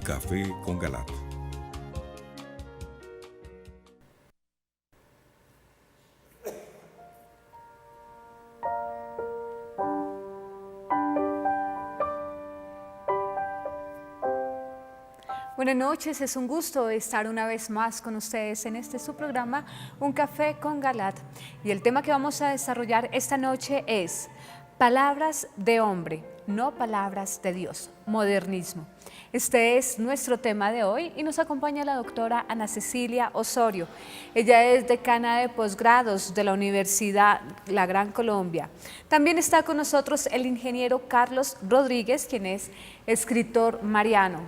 Café con Galat. Buenas noches, es un gusto estar una vez más con ustedes en su programa Un Café con Galat. Y el tema que vamos a desarrollar esta noche es palabras de hombre, no palabras de Dios, modernismo. Este es nuestro tema de hoy y nos acompaña la doctora Ana Cecilia Osorio. Ella es decana de posgrados de la Universidad La Gran Colombia. También está con nosotros el ingeniero Carlos Rodríguez, quien es escritor mariano.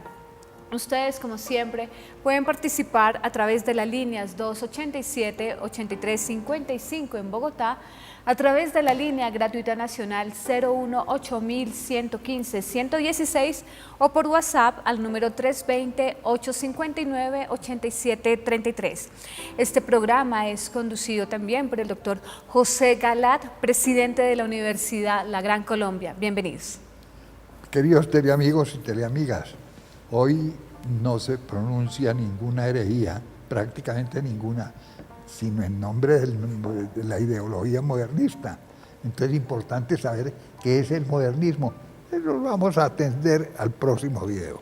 Ustedes, como siempre, pueden participar a través de las líneas 287-8355 en Bogotá, a través de la línea gratuita nacional 018-115-116 o por WhatsApp al número 320-859-8733. Este programa es conducido también por el doctor José Galat, presidente de la Universidad La Gran Colombia. Bienvenidos. Queridos teleamigos y teleamigas, hoy no se pronuncia ninguna herejía, prácticamente ninguna, sino en nombre de la ideología modernista. Entonces es importante saber qué es el modernismo. Eso lo vamos a atender al próximo video.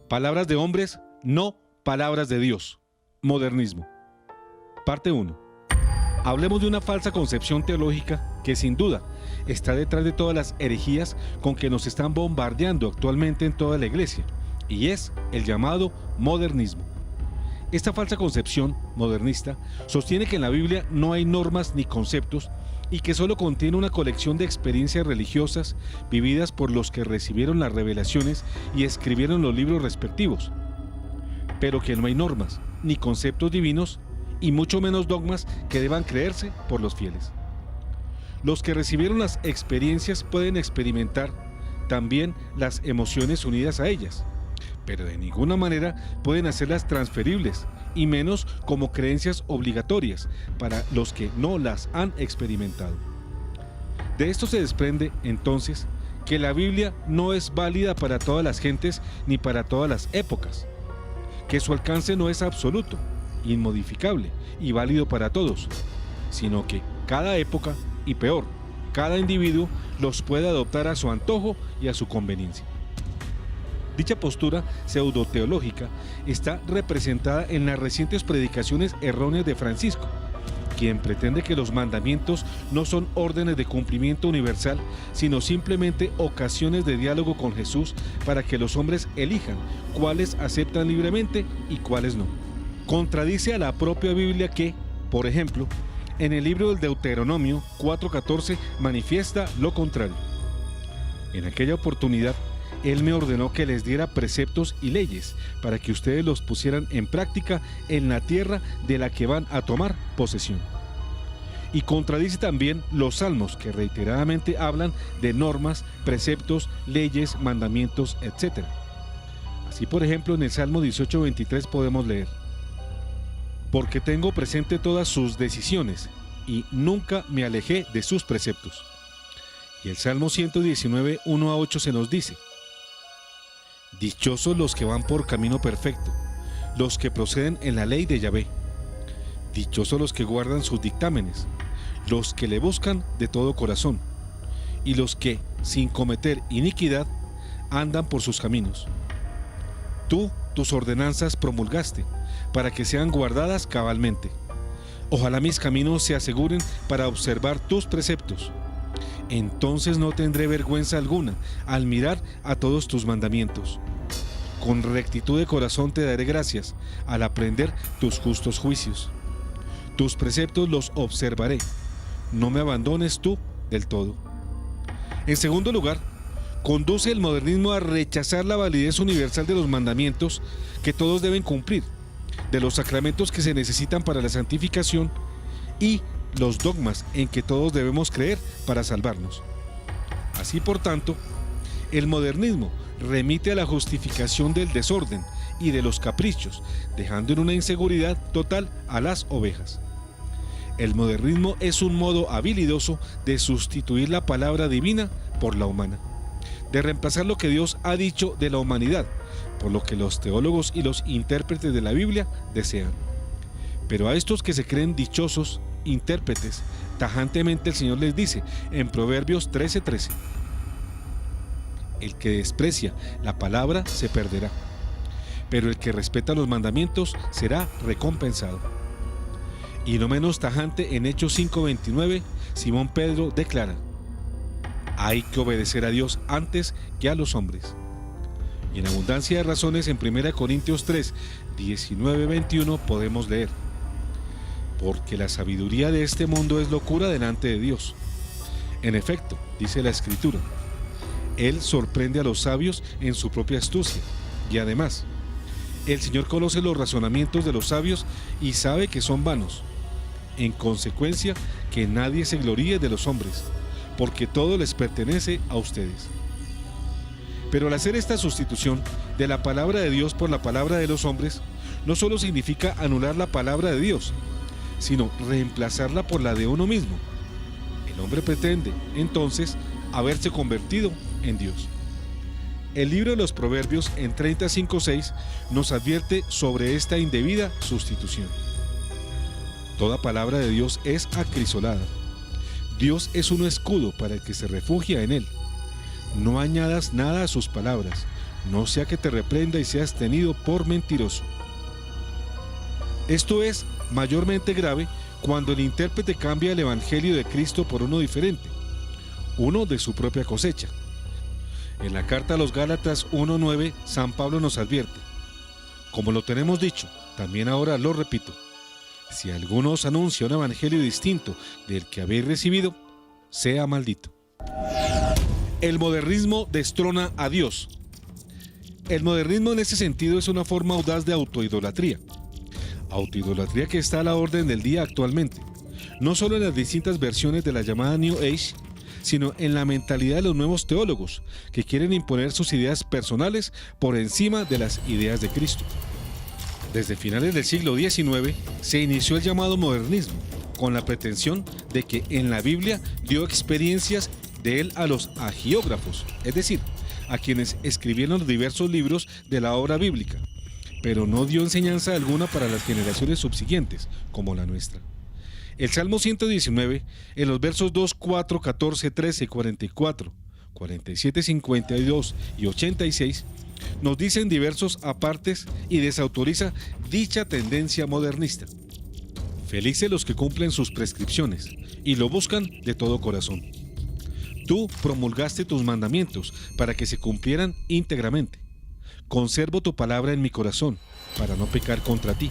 Palabras de hombres, no palabras de Dios. Modernismo. Parte 1. Hablemos de una falsa concepción teológica que sin duda está detrás de todas las herejías con que nos están bombardeando actualmente en toda la iglesia, y es el llamado modernismo. Esta falsa concepción modernista sostiene que en la Biblia no hay normas ni conceptos y que solo contiene una colección de experiencias religiosas vividas por los que recibieron las revelaciones y escribieron los libros respectivos, pero que no hay normas ni conceptos divinos y mucho menos dogmas que deban creerse por los fieles. Los que recibieron las experiencias pueden experimentar también las emociones unidas a ellas, pero de ninguna manera pueden hacerlas transferibles y menos como creencias obligatorias para los que no las han experimentado. De esto se desprende, entonces, que la Biblia no es válida para todas las gentes ni para todas las épocas, que su alcance no es absoluto, inmodificable y válido para todos, sino que cada época, y peor, cada individuo los puede adoptar a su antojo y a su conveniencia. Dicha postura pseudoteológica está representada en las recientes predicaciones erróneas de Francisco, quien pretende que los mandamientos no son órdenes de cumplimiento universal, sino simplemente ocasiones de diálogo con Jesús para que los hombres elijan cuáles aceptan libremente y cuáles no. Contradice a la propia Biblia que, por ejemplo, en el libro del Deuteronomio 4:14 manifiesta lo contrario. En aquella oportunidad, Él me ordenó que les diera preceptos y leyes para que ustedes los pusieran en práctica en la tierra de la que van a tomar posesión. Y contradice también los salmos que reiteradamente hablan de normas, preceptos, leyes, mandamientos, etc. Así, por ejemplo, en el Salmo 18:23 podemos leer: porque tengo presente todas sus decisiones y nunca me alejé de sus preceptos. Y el Salmo 119, 1-8 se nos dice: dichosos los que van por camino perfecto, los que proceden en la ley de Yahvé. Dichosos los que guardan sus dictámenes, los que le buscan de todo corazón, y los que, sin cometer iniquidad, andan por sus caminos. Tú tus ordenanzas promulgaste, para que sean guardadas cabalmente. Ojalá mis caminos se aseguren para observar tus preceptos. Entonces no tendré vergüenza alguna al mirar a todos tus mandamientos. Con rectitud de corazón te daré gracias al aprender tus justos juicios. Tus preceptos los observaré. No me abandones tú del todo. En segundo lugar, conduce el modernismo a rechazar la validez universal de los mandamientos que todos deben cumplir, de los sacramentos que se necesitan para la santificación y los dogmas en que todos debemos creer para salvarnos. Así, por tanto, el modernismo remite a la justificación del desorden y de los caprichos, dejando en una inseguridad total a las ovejas. El modernismo es un modo habilidoso de sustituir la palabra divina por la humana, de reemplazar lo que Dios ha dicho de la humanidad por lo que los teólogos y los intérpretes de la Biblia desean. Pero a estos que se creen dichosos intérpretes, tajantemente el Señor les dice en Proverbios 13:13: el que desprecia la palabra se perderá, pero el que respeta los mandamientos será recompensado. Y no menos tajante, en Hechos 5:29, Simón Pedro declara: hay que obedecer a Dios antes que a los hombres. Y en abundancia de razones, en 1 Corintios 3:19-21 podemos leer: porque la sabiduría de este mundo es locura delante de Dios. En efecto, dice la Escritura, Él sorprende a los sabios en su propia astucia. Y además, el Señor conoce los razonamientos de los sabios y sabe que son vanos. En consecuencia, que nadie se gloríe de los hombres, porque todo les pertenece a ustedes. Pero al hacer esta sustitución de la palabra de Dios por la palabra de los hombres, no solo significa anular la palabra de Dios, sino reemplazarla por la de uno mismo. El hombre pretende, entonces, haberse convertido en Dios. El libro de los Proverbios, en 35:6, nos advierte sobre esta indebida sustitución. Toda palabra de Dios es acrisolada. Dios es un escudo para el que se refugia en él. No añadas nada a sus palabras, no sea que te reprenda y seas tenido por mentiroso. Esto es mayormente grave cuando el intérprete cambia el evangelio de Cristo por uno diferente, uno de su propia cosecha. En la carta a los Gálatas 1:9, San Pablo nos advierte: como lo tenemos dicho, también ahora lo repito, si alguno os anuncia un evangelio distinto del que habéis recibido, sea maldito. El modernismo destrona a Dios. El modernismo en ese sentido es una forma audaz de autoidolatría. Autoidolatría que está a la orden del día actualmente, no solo en las distintas versiones de la llamada New Age, sino en la mentalidad de los nuevos teólogos que quieren imponer sus ideas personales por encima de las ideas de Cristo. Desde finales del siglo XIX se inició el llamado modernismo, con la pretensión de que en la Biblia dio experiencias de él a los hagiógrafos, es decir, a quienes escribieron los diversos libros de la obra bíblica, pero no dio enseñanza alguna para las generaciones subsiguientes, como la nuestra. El Salmo 119, en los versos 2, 4, 14, 13, 44, 47, 52 y 86, nos dice en diversos apartes y desautoriza dicha tendencia modernista. Felices los que cumplen sus prescripciones y lo buscan de todo corazón. Tú promulgaste tus mandamientos para que se cumplieran íntegramente. Conservo tu palabra en mi corazón para no pecar contra ti.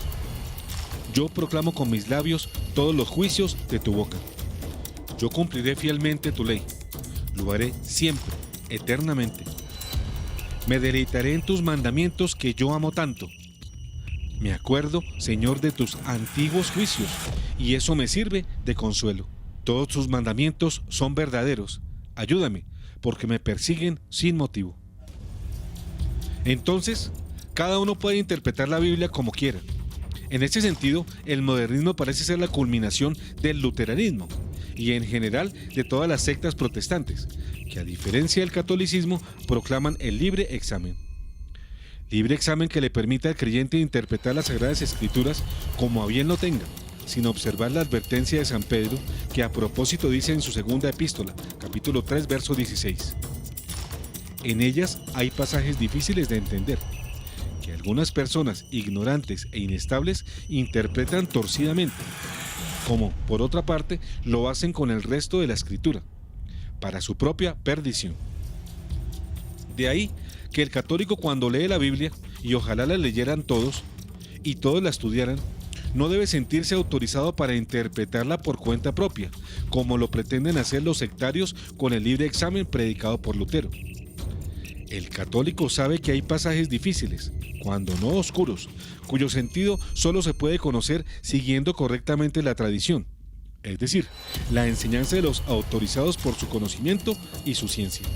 Yo proclamo con mis labios todos los juicios de tu boca. Yo cumpliré fielmente tu ley. Lo haré siempre, eternamente. Me deleitaré en tus mandamientos que yo amo tanto. Me acuerdo, Señor, de tus antiguos juicios, y eso me sirve de consuelo. Todos tus mandamientos son verdaderos. Ayúdame, porque me persiguen sin motivo. Entonces, cada uno puede interpretar la Biblia como quiera. En ese sentido, el modernismo parece ser la culminación del luteranismo y en general de todas las sectas protestantes, que a diferencia del catolicismo proclaman el libre examen. Libre examen que le permita al creyente interpretar las Sagradas Escrituras como a bien lo tenga, sin observar la advertencia de San Pedro, que a propósito dice en su segunda epístola, capítulo 3, verso 16. En ellas hay pasajes difíciles de entender, que algunas personas ignorantes e inestables interpretan torcidamente, como, por otra parte, lo hacen con el resto de la Escritura, para su propia perdición. De ahí que el católico, cuando lee la Biblia, y ojalá la leyeran todos, y todos la estudiaran, no debe sentirse autorizado para interpretarla por cuenta propia, como lo pretenden hacer los sectarios con el libre examen predicado por Lutero. El católico sabe que hay pasajes difíciles, cuando no oscuros, cuyo sentido solo se puede conocer siguiendo correctamente la tradición, es decir, la enseñanza de los autorizados por su conocimiento y su ciencia.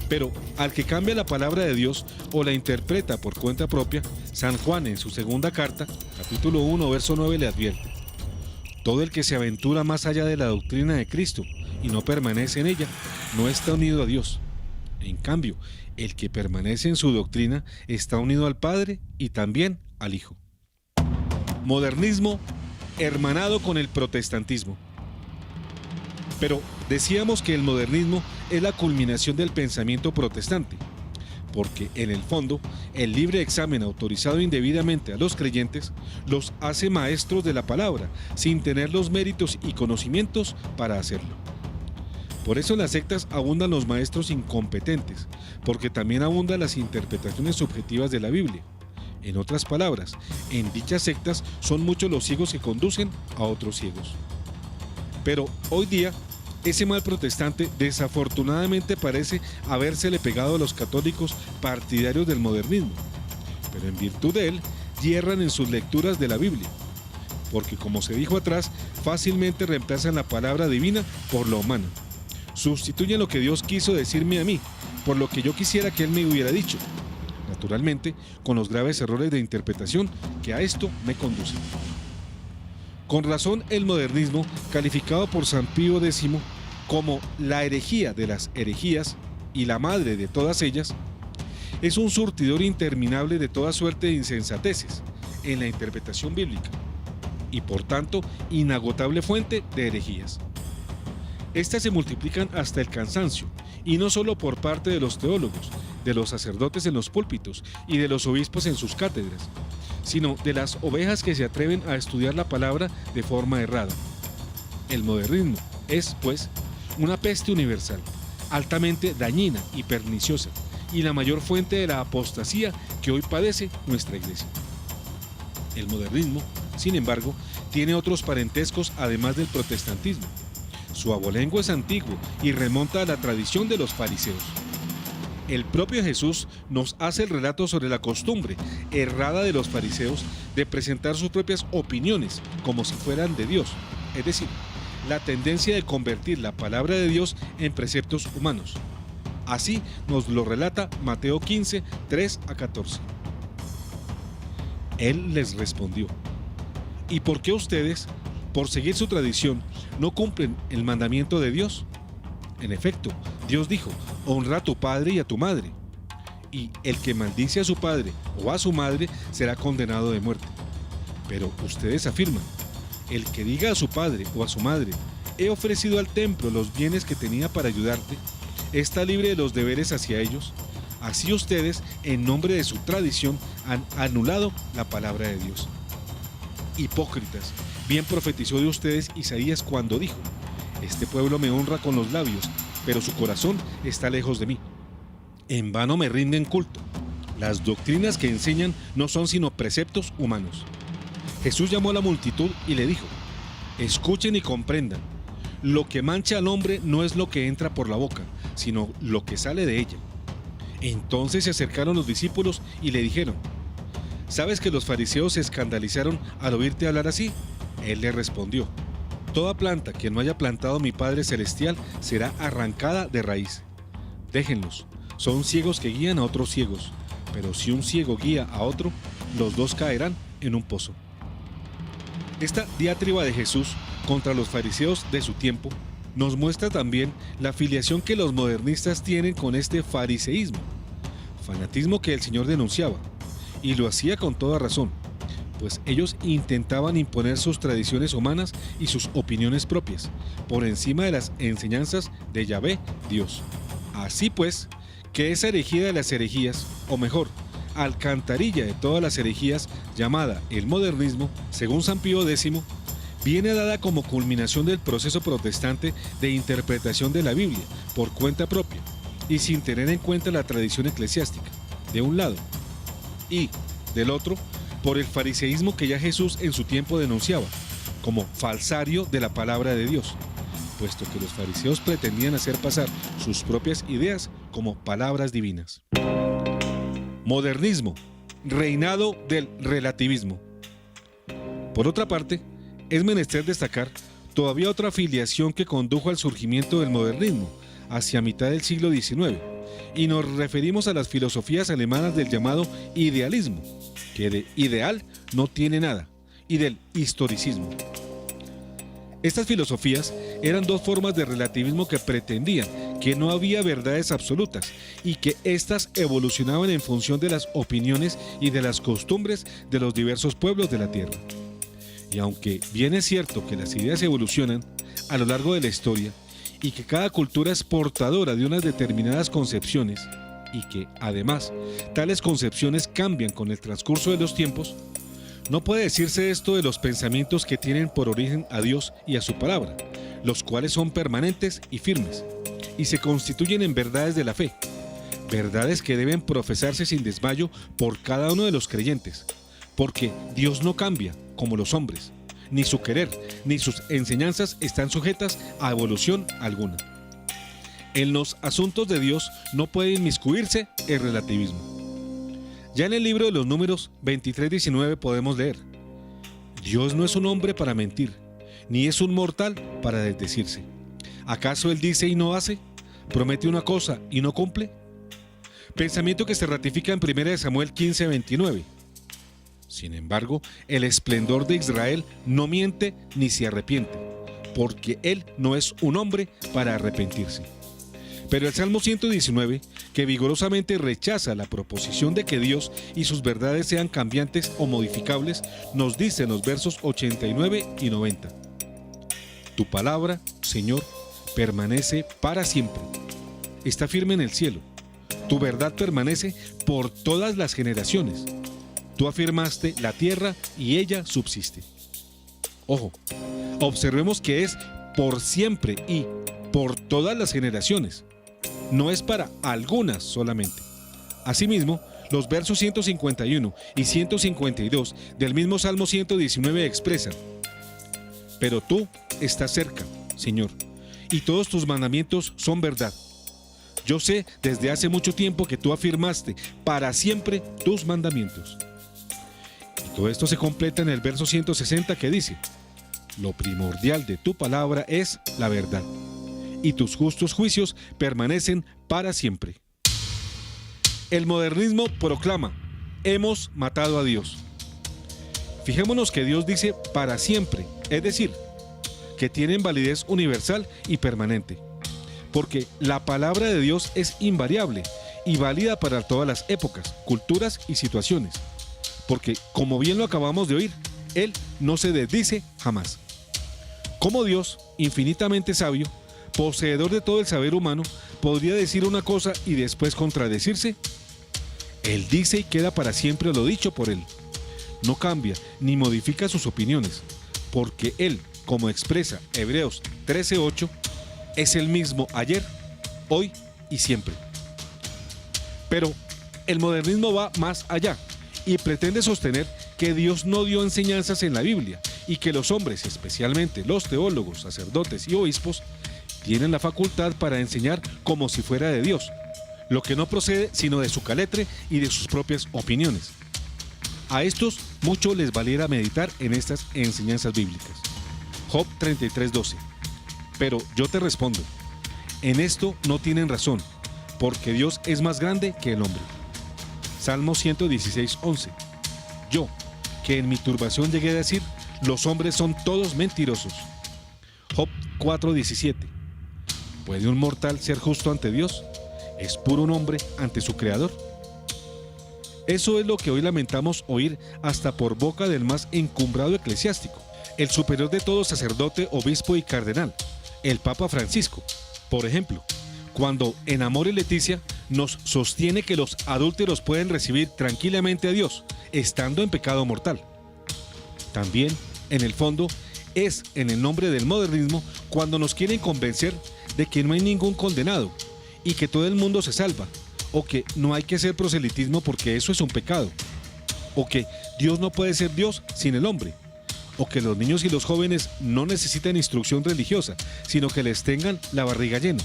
Pero al que cambia la palabra de Dios o la interpreta por cuenta propia, San Juan en su segunda carta, capítulo 1, verso 9, le advierte: todo el que se aventura más allá de la doctrina de Cristo y no permanece en ella, no está unido a Dios. En cambio, el que permanece en su doctrina está unido al Padre y también al Hijo. Modernismo hermanado con el protestantismo. Pero decíamos que el modernismo es la culminación del pensamiento protestante, porque en el fondo el libre examen autorizado indebidamente a los creyentes los hace maestros de la palabra, sin tener los méritos y conocimientos para hacerlo. Por eso en las sectas abundan los maestros incompetentes, porque también abundan las interpretaciones subjetivas de la Biblia. En otras palabras, en dichas sectas son muchos los ciegos que conducen a otros ciegos. Pero hoy día, ese mal protestante desafortunadamente parece habérsele pegado a los católicos partidarios del modernismo, pero en virtud de él, yerran en sus lecturas de la Biblia, porque como se dijo atrás, fácilmente reemplazan la palabra divina por la humana. Sustituyen lo que Dios quiso decirme a mí, por lo que yo quisiera que Él me hubiera dicho, naturalmente con los graves errores de interpretación que a esto me conducen. Con razón, el modernismo, calificado por San Pío X como la herejía de las herejías y la madre de todas ellas, es un surtidor interminable de toda suerte de insensateces en la interpretación bíblica y por tanto inagotable fuente de herejías. Estas se multiplican hasta el cansancio, y no solo por parte de los teólogos, de los sacerdotes en los púlpitos y de los obispos en sus cátedras, sino de las ovejas que se atreven a estudiar la palabra de forma errada. El modernismo es, pues, una peste universal, altamente dañina y perniciosa, y la mayor fuente de la apostasía que hoy padece nuestra Iglesia. El modernismo, sin embargo, tiene otros parentescos además del protestantismo. Su abolengo es antiguo y remonta a la tradición de los fariseos. El propio Jesús nos hace el relato sobre la costumbre errada de los fariseos de presentar sus propias opiniones como si fueran de Dios, es decir, la tendencia de convertir la palabra de Dios en preceptos humanos. Así nos lo relata Mateo 15, 3 a 14. Él les respondió: ¿y por qué ustedes, por seguir su tradición, no cumplen el mandamiento de Dios? En efecto, Dios dijo: honra a tu padre y a tu madre, y el que maldice a su padre o a su madre será condenado de muerte. Pero ustedes afirman: el que diga a su padre o a su madre, he ofrecido al templo los bienes que tenía para ayudarte, está libre de los deberes hacia ellos. Así ustedes, en nombre de su tradición, han anulado la palabra de Dios. Hipócritas, bien profetizó de ustedes Isaías cuando dijo: este pueblo me honra con los labios, pero su corazón está lejos de mí. En vano me rinden culto. Las doctrinas que enseñan no son sino preceptos humanos. Jesús llamó a la multitud y le dijo: escuchen y comprendan. Lo que mancha al hombre no es lo que entra por la boca, sino lo que sale de ella. Entonces se acercaron los discípulos y le dijeron: ¿sabes que los fariseos se escandalizaron al oírte hablar así? Él le respondió: toda planta que no haya plantado mi Padre Celestial será arrancada de raíz. Déjenlos, son ciegos que guían a otros ciegos, pero si un ciego guía a otro, los dos caerán en un pozo. Esta diatriba de Jesús contra los fariseos de su tiempo nos muestra también la filiación que los modernistas tienen con este fariseísmo, fanatismo que el Señor denunciaba, y lo hacía con toda razón, pues ellos intentaban imponer sus tradiciones humanas y sus opiniones propias, por encima de las enseñanzas de Yahvé, Dios. Así pues, que esa herejía de las herejías, o mejor, alcantarilla de todas las herejías, llamada el modernismo, según San Pío X, viene dada como culminación del proceso protestante de interpretación de la Biblia por cuenta propia y sin tener en cuenta la tradición eclesiástica, de un lado, y, del otro, por el fariseísmo que ya Jesús en su tiempo denunciaba, como falsario de la palabra de Dios, puesto que los fariseos pretendían hacer pasar sus propias ideas como palabras divinas. Modernismo, reinado del relativismo. Por otra parte, es menester destacar todavía otra filiación que condujo al surgimiento del modernismo hacia mitad del siglo XIX, y nos referimos a las filosofías alemanas del llamado idealismo, que de ideal no tiene nada, y del historicismo. Estas filosofías eran dos formas de relativismo que pretendían que no había verdades absolutas y que éstas evolucionaban en función de las opiniones y de las costumbres de los diversos pueblos de la tierra. Y aunque bien es cierto que las ideas evolucionan a lo largo de la historia y que cada cultura es portadora de unas determinadas concepciones y que, además, tales concepciones cambian con el transcurso de los tiempos, no puede decirse esto de los pensamientos que tienen por origen a Dios y a su palabra, los cuales son permanentes y firmes, y se constituyen en verdades de la fe, verdades que deben profesarse sin desmayo por cada uno de los creyentes, porque Dios no cambia como los hombres, ni su querer, ni sus enseñanzas están sujetas a evolución alguna. En los asuntos de Dios no puede inmiscuirse el relativismo. Ya en el libro de los Números 23:19 podemos leer: Dios no es un hombre para mentir, ni es un mortal para desdecirse. ¿Acaso él dice y no hace? ¿Promete una cosa y no cumple? Pensamiento que se ratifica en 1 Samuel 15:29. Sin embargo, el esplendor de Israel no miente ni se arrepiente, porque él no es un hombre para arrepentirse. Pero el Salmo 119, que vigorosamente rechaza la proposición de que Dios y sus verdades sean cambiantes o modificables, nos dice en los versos 89 y 90: Tu palabra, Señor, permanece para siempre. Está firme en el cielo. Tu verdad permanece por todas las generaciones. Tú afirmaste la tierra y ella subsiste. Ojo, observemos que es por siempre y por todas las generaciones. No es para algunas solamente. Asimismo, los versos 151 y 152 del mismo Salmo 119 expresan: Pero tú estás cerca, Señor, y todos tus mandamientos son verdad. Yo sé desde hace mucho tiempo que tú afirmaste para siempre tus mandamientos. Y todo esto se completa en el verso 160 que dice: Lo primordial de tu palabra es la verdad, y tus justos juicios permanecen para siempre. El modernismo proclama: hemos matado a Dios. Fijémonos que Dios dice para siempre, es decir, que tienen validez universal y permanente, porque la palabra de Dios es invariable y válida para todas las épocas, culturas y situaciones, porque, como bien lo acabamos de oír, Él no se desdice jamás. Como Dios, infinitamente sabio, poseedor de todo el saber humano, podría decir una cosa y después contradecirse. Él dice y queda para siempre lo dicho por Él. No cambia ni modifica sus opiniones, porque Él, como expresa Hebreos 13:8, es el mismo ayer, hoy y siempre. Pero el modernismo va más allá y pretende sostener que Dios no dio enseñanzas en la Biblia y que los hombres, especialmente los teólogos, sacerdotes y obispos, tienen la facultad para enseñar como si fuera de Dios, lo que no procede sino de su caletre y de sus propias opiniones. A estos mucho les valiera meditar en estas enseñanzas bíblicas. Job 33:12. Pero yo te respondo, en esto no tienen razón, porque Dios es más grande que el hombre. Salmo 116:11. Yo, que en mi turbación llegué a decir, los hombres son todos mentirosos. Job 4:17. ¿Puede un mortal ser justo ante Dios? ¿Es puro un hombre ante su Creador? Eso es lo que hoy lamentamos oír hasta por boca del más encumbrado eclesiástico, el superior de todo sacerdote, obispo y cardenal, el Papa Francisco, por ejemplo, cuando en Amor y Leticia nos sostiene que los adúlteros pueden recibir tranquilamente a Dios, estando en pecado mortal. También, en el fondo, es en el nombre del modernismo cuando nos quieren convencer de que no hay ningún condenado y que todo el mundo se salva, o que no hay que hacer proselitismo porque eso es un pecado, o que Dios no puede ser Dios sin el hombre, o que los niños y los jóvenes no necesitan instrucción religiosa, sino que les tengan la barriga llena,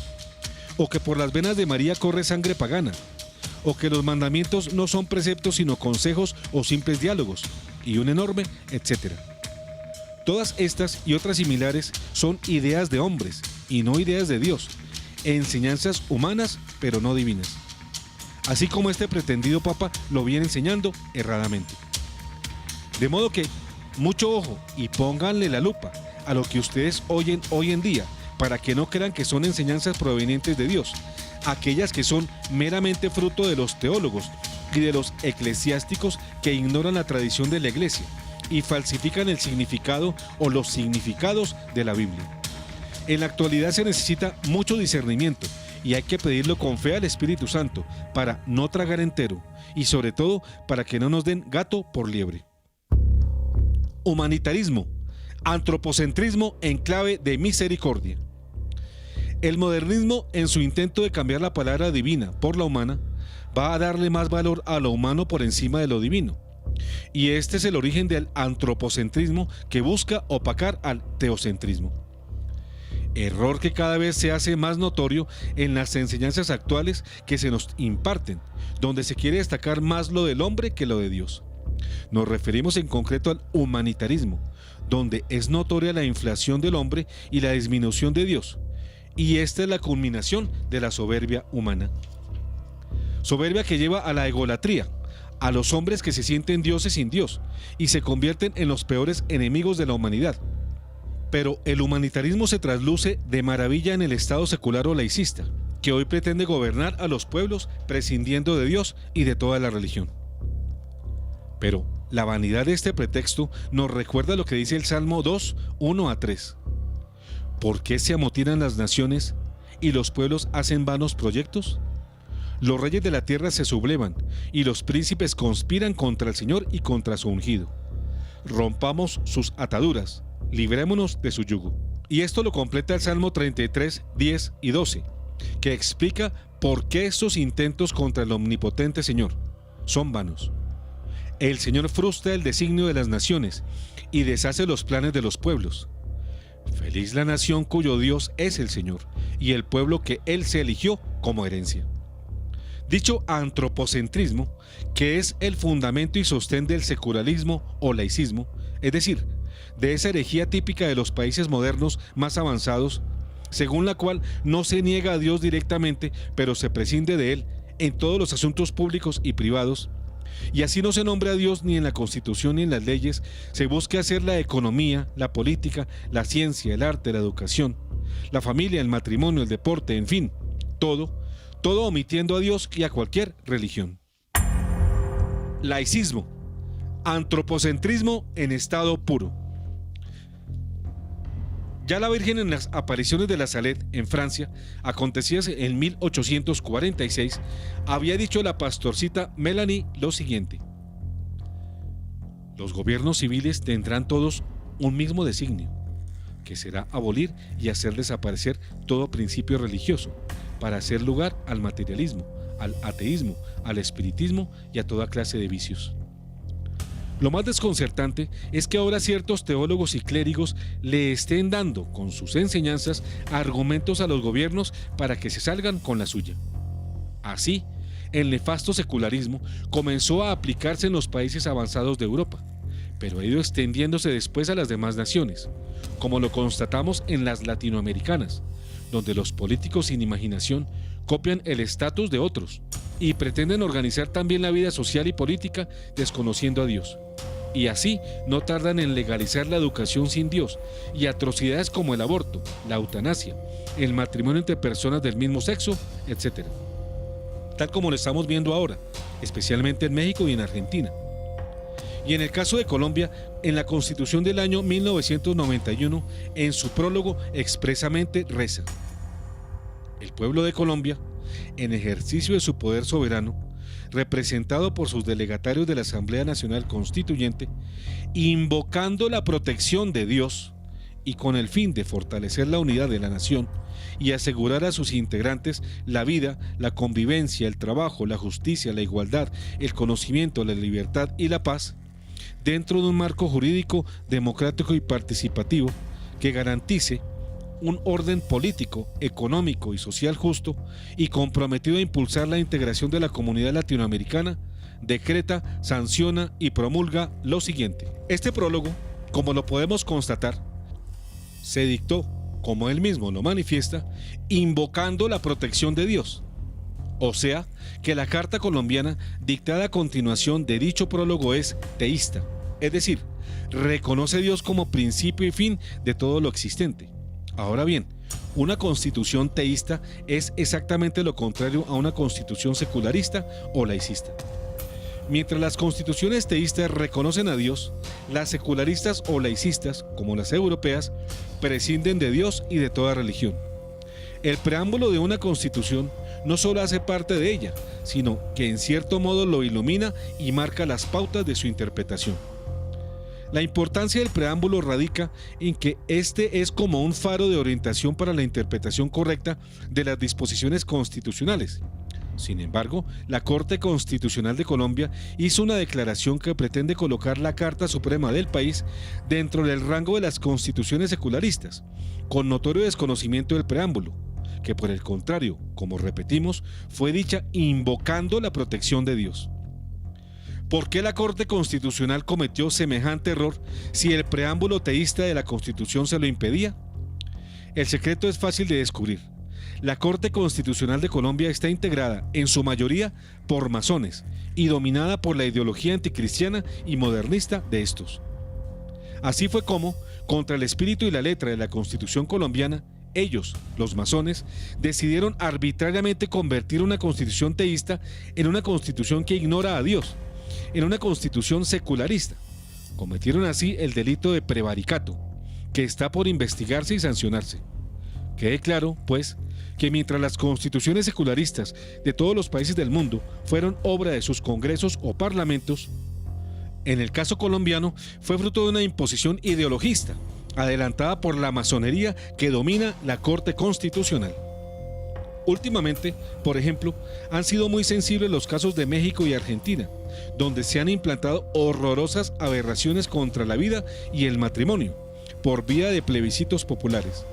o que por las venas de María corre sangre pagana, o que los mandamientos no son preceptos sino consejos o simples diálogos, y un enorme etcétera. Todas estas y otras similares son ideas de hombres y no ideas de Dios, enseñanzas humanas pero no divinas. Así como este pretendido papa lo viene enseñando erradamente. De modo que, mucho ojo y pónganle la lupa a lo que ustedes oyen hoy en día, para que no crean que son enseñanzas provenientes de Dios, aquellas que son meramente fruto de los teólogos y de los eclesiásticos que ignoran la tradición de la Iglesia y falsifican el significado o los significados de la Biblia. En la actualidad se necesita mucho discernimiento y hay que pedirlo con fe al Espíritu Santo para no tragar entero y sobre todo para que no nos den gato por liebre. Humanitarismo, antropocentrismo en clave de misericordia. El modernismo, en su intento de cambiar la palabra divina por la humana, va a darle más valor a lo humano por encima de lo divino. Y este es el origen del antropocentrismo que busca opacar al teocentrismo. Error que cada vez se hace más notorio en las enseñanzas actuales que se nos imparten, donde se quiere destacar más lo del hombre que lo de Dios. Nos referimos en concreto al humanitarismo, donde es notoria la inflación del hombre y la disminución de Dios. Y esta es la culminación de la soberbia humana. Soberbia que lleva a la egolatría, a los hombres que se sienten dioses sin Dios y se convierten en los peores enemigos de la humanidad. Pero el humanitarismo se trasluce de maravilla en el Estado secular o laicista, que hoy pretende gobernar a los pueblos prescindiendo de Dios y de toda la religión. Pero la vanidad de este pretexto nos recuerda lo que dice el Salmo 2, 1-3. ¿Por qué se amotinan las naciones y los pueblos hacen vanos proyectos? Los reyes de la tierra se sublevan y los príncipes conspiran contra el Señor y contra su ungido. Rompamos sus ataduras, librémonos de su yugo. Y esto lo completa el Salmo 33, 10 y 12, que explica por qué estos intentos contra el omnipotente Señor son vanos. El Señor frustra el designio de las naciones y deshace los planes de los pueblos. Feliz la nación cuyo Dios es el Señor y el pueblo que Él se eligió como herencia. Dicho antropocentrismo, que es el fundamento y sostén del secularismo o laicismo, es decir, de esa herejía típica de los países modernos más avanzados, según la cual no se niega a Dios directamente, pero se prescinde de Él en todos los asuntos públicos y privados, y así no se nombra a Dios ni en la Constitución ni en las leyes, se busca hacer la economía, la política, la ciencia, el arte, la educación, la familia, el matrimonio, el deporte, en fin, todo omitiendo a Dios y a cualquier religión. Laicismo, antropocentrismo en estado puro. Ya la Virgen en las apariciones de la Salette en Francia, acontecidas en 1846, había dicho a la pastorcita Melanie lo siguiente: los gobiernos civiles tendrán todos un mismo designio, que será abolir y hacer desaparecer todo principio religioso, para hacer lugar al materialismo, al ateísmo, al espiritismo y a toda clase de vicios. Lo más desconcertante es que ahora ciertos teólogos y clérigos le estén dando con sus enseñanzas argumentos a los gobiernos para que se salgan con la suya. Así, el nefasto secularismo comenzó a aplicarse en los países avanzados de Europa, pero ha ido extendiéndose después a las demás naciones, como lo constatamos en las latinoamericanas, donde los políticos sin imaginación copian el estatus de otros y pretenden organizar también la vida social y política desconociendo a Dios. Y así no tardan en legalizar la educación sin Dios y atrocidades como el aborto, la eutanasia, el matrimonio entre personas del mismo sexo, etc. Tal como lo estamos viendo ahora, especialmente en México y en Argentina. Y en el caso de Colombia, en la Constitución del año 1991, en su prólogo expresamente reza: el pueblo de Colombia, en ejercicio de su poder soberano, representado por sus delegatarios de la Asamblea Nacional Constituyente, invocando la protección de Dios y con el fin de fortalecer la unidad de la nación y asegurar a sus integrantes la vida, la convivencia, el trabajo, la justicia, la igualdad, el conocimiento, la libertad y la paz, dentro de un marco jurídico democrático y participativo que garantice un orden político, económico y social justo y comprometido a impulsar la integración de la comunidad latinoamericana, decreta, sanciona y promulga lo siguiente. Este prólogo como lo podemos constatar, se dictó, como él mismo lo manifiesta, invocando la protección de Dios. O sea, que la carta colombiana dictada a continuación de dicho prólogo es teísta, es decir, reconoce a Dios como principio y fin de todo lo existente. Ahora bien, una constitución teísta es exactamente lo contrario a una constitución secularista o laicista. Mientras las constituciones teístas reconocen a Dios, las secularistas o laicistas, como las europeas, prescinden de Dios y de toda religión. El preámbulo de una constitución no solo hace parte de ella, sino que en cierto modo lo ilumina y marca las pautas de su interpretación. La importancia del preámbulo radica en que este es como un faro de orientación para la interpretación correcta de las disposiciones constitucionales. Sin embargo, la Corte Constitucional de Colombia hizo una declaración que pretende colocar la Carta Suprema del país dentro del rango de las constituciones secularistas, con notorio desconocimiento del preámbulo, que por el contrario, como repetimos, fue dicha invocando la protección de Dios. ¿Por qué la Corte Constitucional cometió semejante error si el preámbulo teísta de la Constitución se lo impedía? El secreto es fácil de descubrir. La Corte Constitucional de Colombia está integrada, en su mayoría, por masones y dominada por la ideología anticristiana y modernista de estos. Así fue como, contra el espíritu y la letra de la Constitución colombiana, ellos, los masones, decidieron arbitrariamente convertir una constitución teísta en una constitución que ignora a Dios, en una constitución secularista. Cometieron así el delito de prevaricato, que está por investigarse y sancionarse. Quede claro, pues, que mientras las constituciones secularistas de todos los países del mundo fueron obra de sus congresos o parlamentos, en el caso colombiano fue fruto de una imposición ideologista, adelantada por la masonería que domina la Corte Constitucional. Últimamente, por ejemplo, han sido muy sensibles los casos de México y Argentina, donde se han implantado horrorosas aberraciones contra la vida y el matrimonio, por vía de plebiscitos populares.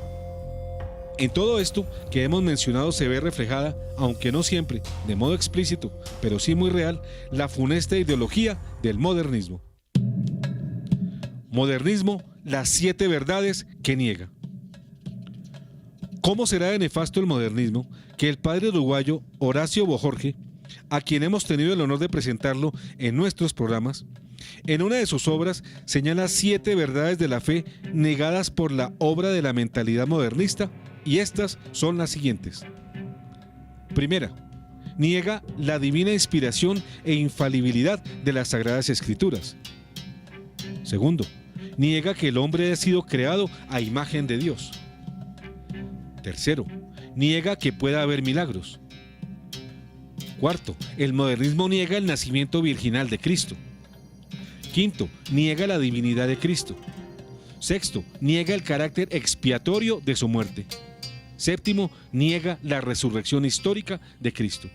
En todo esto que hemos mencionado se ve reflejada, aunque no siempre de modo explícito, pero sí muy real, la funesta ideología del modernismo. Modernismo, las 7 verdades que niega. ¿Cómo será de nefasto el modernismo que el padre uruguayo Horacio Bojorge, a quien hemos tenido el honor de presentarlo en nuestros programas, en una de sus obras señala 7 verdades de la fe negadas por la obra de la mentalidad modernista? Y estas son las siguientes. Primera, niega la divina inspiración e infalibilidad de las Sagradas Escrituras. Segundo, niega que el hombre ha sido creado a imagen de Dios. Tercero, niega que pueda haber milagros. Cuarto, el modernismo niega el nacimiento virginal de Cristo. Quinto, niega la divinidad de Cristo. Sexto, niega el carácter expiatorio de su muerte. Séptimo, niega la resurrección histórica de Cristo.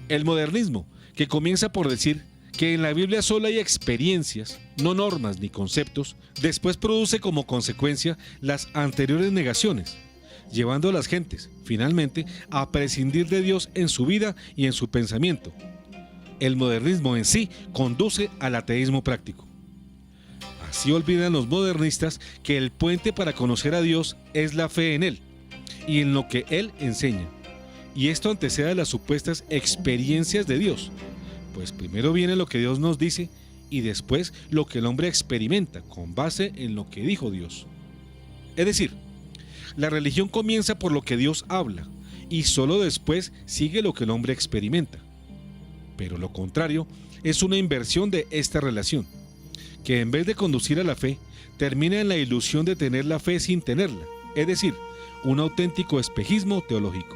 El modernismo, que comienza por decir que en la Biblia solo hay experiencias, no normas ni conceptos, después produce como consecuencia las anteriores negaciones, llevando a las gentes, finalmente, a prescindir de Dios en su vida y en su pensamiento. El modernismo en sí conduce al ateísmo práctico. Así olvidan los modernistas que el puente para conocer a Dios es la fe en Él y en lo que Él enseña. Y esto antecede a las supuestas experiencias de Dios, pues primero viene lo que Dios nos dice y después lo que el hombre experimenta con base en lo que dijo Dios. Es decir, la religión comienza por lo que Dios habla y solo después sigue lo que el hombre experimenta. Pero lo contrario es una inversión de esta relación, que en vez de conducir a la fe, termina en la ilusión de tener la fe sin tenerla, es decir, un auténtico espejismo teológico.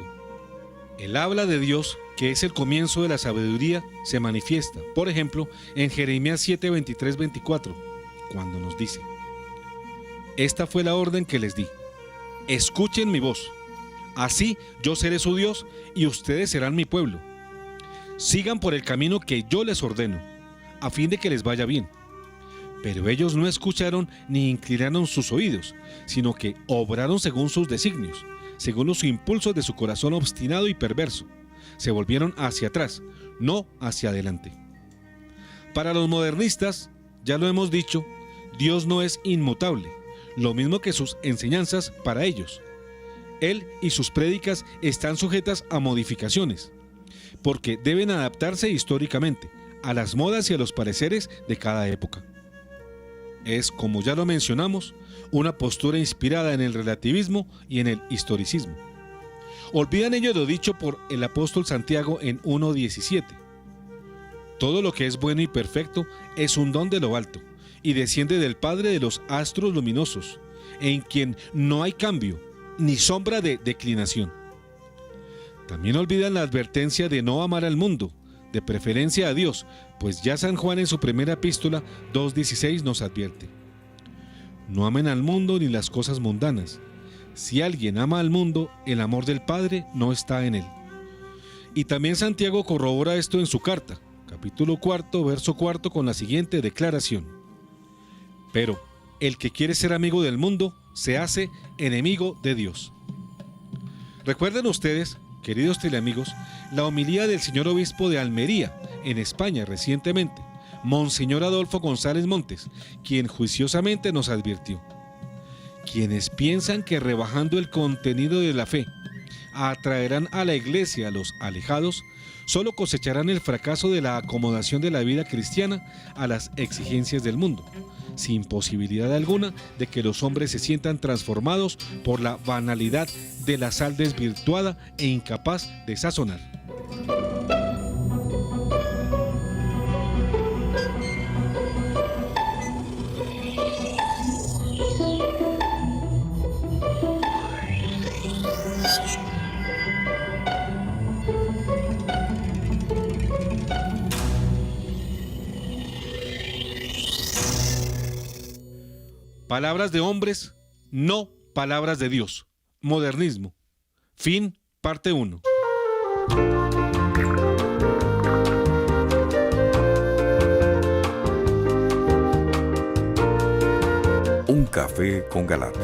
El habla de Dios, que es el comienzo de la sabiduría, se manifiesta, por ejemplo, en Jeremías 7, 23, 24, cuando nos dice: Esta fue la orden que les di, escuchen mi voz, así yo seré su Dios y ustedes serán mi pueblo. Sigan por el camino que yo les ordeno, a fin de que les vaya bien. Pero ellos no escucharon ni inclinaron sus oídos, sino que obraron según sus designios, según los impulsos de su corazón obstinado y perverso. Se volvieron hacia atrás, no hacia adelante. Para los modernistas, ya lo hemos dicho, Dios no es inmutable, lo mismo que sus enseñanzas para ellos. Él y sus prédicas están sujetas a modificaciones, porque deben adaptarse históricamente a las modas y a los pareceres de cada época. Es, como ya lo mencionamos, una postura inspirada en el relativismo y en el historicismo. Olvidan ello lo dicho por el apóstol Santiago en 1:17. Todo lo que es bueno y perfecto es un don de lo alto, y desciende del Padre de los astros luminosos, en quien no hay cambio, ni sombra de declinación. También olvidan la advertencia de no amar al mundo, de preferencia a Dios, pues ya San Juan en su primera epístola 2:16 nos advierte: no amen al mundo ni las cosas mundanas. Si alguien ama al mundo, el amor del Padre no está en él. Y también Santiago corrobora esto en su carta, capítulo 4, verso 4, con la siguiente declaración: pero el que quiere ser amigo del mundo se hace enemigo de Dios. ¿Recuerdan ustedes, queridos teleamigos, la homilía del señor obispo de Almería, en España, recientemente, Monseñor Adolfo González Montes, quien juiciosamente nos advirtió: quienes piensan que rebajando el contenido de la fe atraerán a la iglesia a los alejados, solo cosecharán el fracaso de la acomodación de la vida cristiana a las exigencias del mundo, sin posibilidad alguna de que los hombres se sientan transformados por la banalidad de la sal desvirtuada e incapaz de sazonar. Palabras de hombres, no palabras de Dios. Modernismo. Fin, parte 1. Un café con Galat.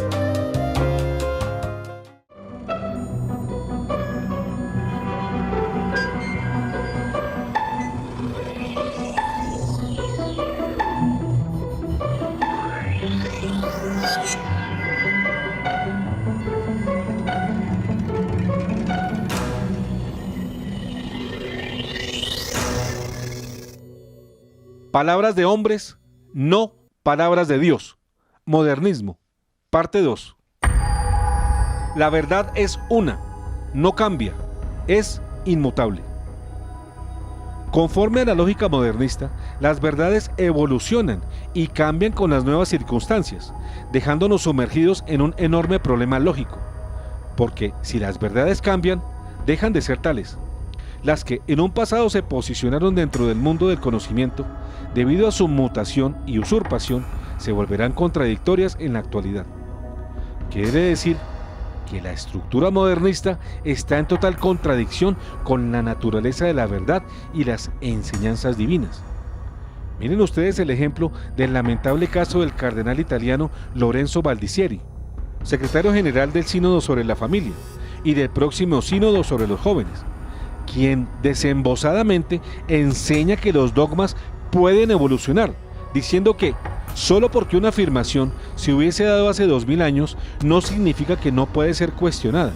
Palabras de hombres, no palabras de Dios. Modernismo. Parte 2. La verdad es una, no cambia, es inmutable. Conforme a la lógica modernista, las verdades evolucionan y cambian con las nuevas circunstancias, dejándonos sumergidos en un enorme problema lógico. Porque si las verdades cambian, dejan de ser tales. Las que en un pasado se posicionaron dentro del mundo del conocimiento, debido a su mutación y usurpación, se volverán contradictorias en la actualidad. Quiere decir que la estructura modernista está en total contradicción con la naturaleza de la verdad y las enseñanzas divinas. Miren ustedes el ejemplo del lamentable caso del cardenal italiano Lorenzo Baldisseri, secretario general del Sínodo sobre la Familia y del próximo Sínodo sobre los Jóvenes, quien desembosadamente enseña que los dogmas pueden evolucionar, diciendo que solo porque una afirmación se hubiese dado hace 2000 años no significa que no puede ser cuestionada.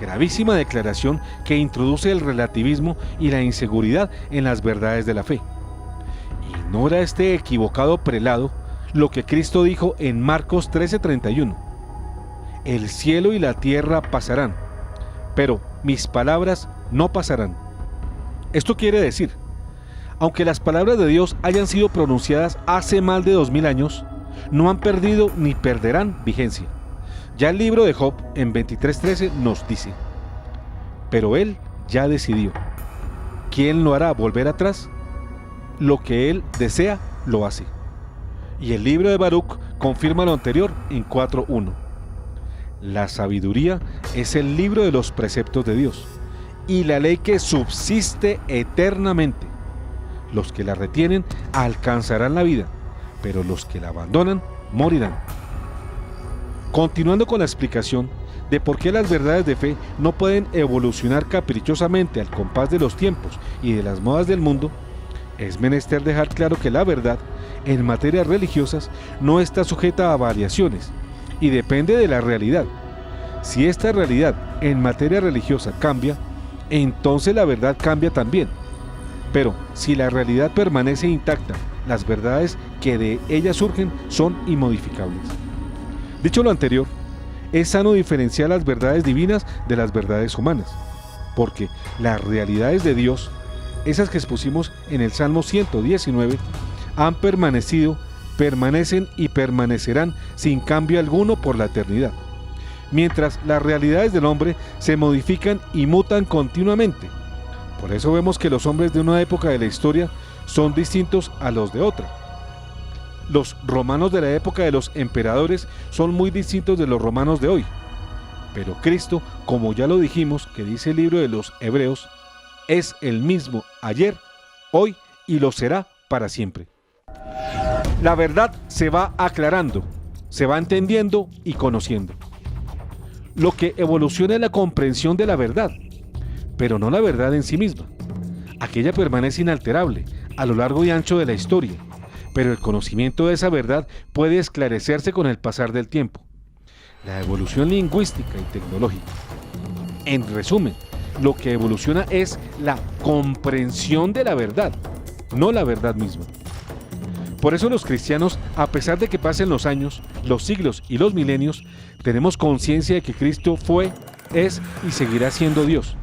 Gravísima declaración que introduce el relativismo y la inseguridad en las verdades de la fe. Ignora este equivocado prelado lo que Cristo dijo en Marcos 13:31: el cielo y la tierra pasarán, pero mis palabras no pasarán. Esto quiere decir, aunque las palabras de Dios hayan sido pronunciadas hace más de 2000 años, no han perdido ni perderán vigencia. Ya el libro de Job en 23:13 nos dice: pero él ya decidió. ¿Quién lo hará volver atrás? Lo que él desea, lo hace. Y el libro de Baruch confirma lo anterior en 4:1. La sabiduría es el libro de los preceptos de Dios, y la ley que subsiste eternamente. Los que la retienen alcanzarán la vida, pero los que la abandonan morirán. Continuando con la explicación de por qué las verdades de fe no pueden evolucionar caprichosamente al compás de los tiempos y de las modas del mundo, es menester dejar claro que la verdad en materias religiosas no está sujeta a variaciones y depende de la realidad. Si esta realidad en materia religiosa cambia, entonces la verdad cambia también. Pero si la realidad permanece intacta, las verdades que de ella surgen son inmodificables. Dicho lo anterior, es sano diferenciar las verdades divinas de las verdades humanas, porque las realidades de Dios, esas que expusimos en el Salmo 119, han permanecido, permanecen y permanecerán sin cambio alguno por la eternidad, mientras las realidades del hombre se modifican y mutan continuamente. Por eso vemos que los hombres de una época de la historia son distintos a los de otra. Los romanos de la época de los emperadores son muy distintos de los romanos de hoy. Pero Cristo, como ya lo dijimos, que dice el libro de los Hebreos, es el mismo ayer, hoy y lo será para siempre. La verdad se va aclarando, se va entendiendo y conociendo. Lo que evoluciona es la comprensión de la verdad, pero no la verdad en sí misma. Aquella permanece inalterable a lo largo y ancho de la historia, pero el conocimiento de esa verdad puede esclarecerse con el pasar del tiempo. La evolución lingüística y tecnológica. En resumen, lo que evoluciona es la comprensión de la verdad, no la verdad misma. Por eso los cristianos, a pesar de que pasen los años, los siglos y los milenios, tenemos conciencia de que Cristo fue, es y seguirá siendo Dios,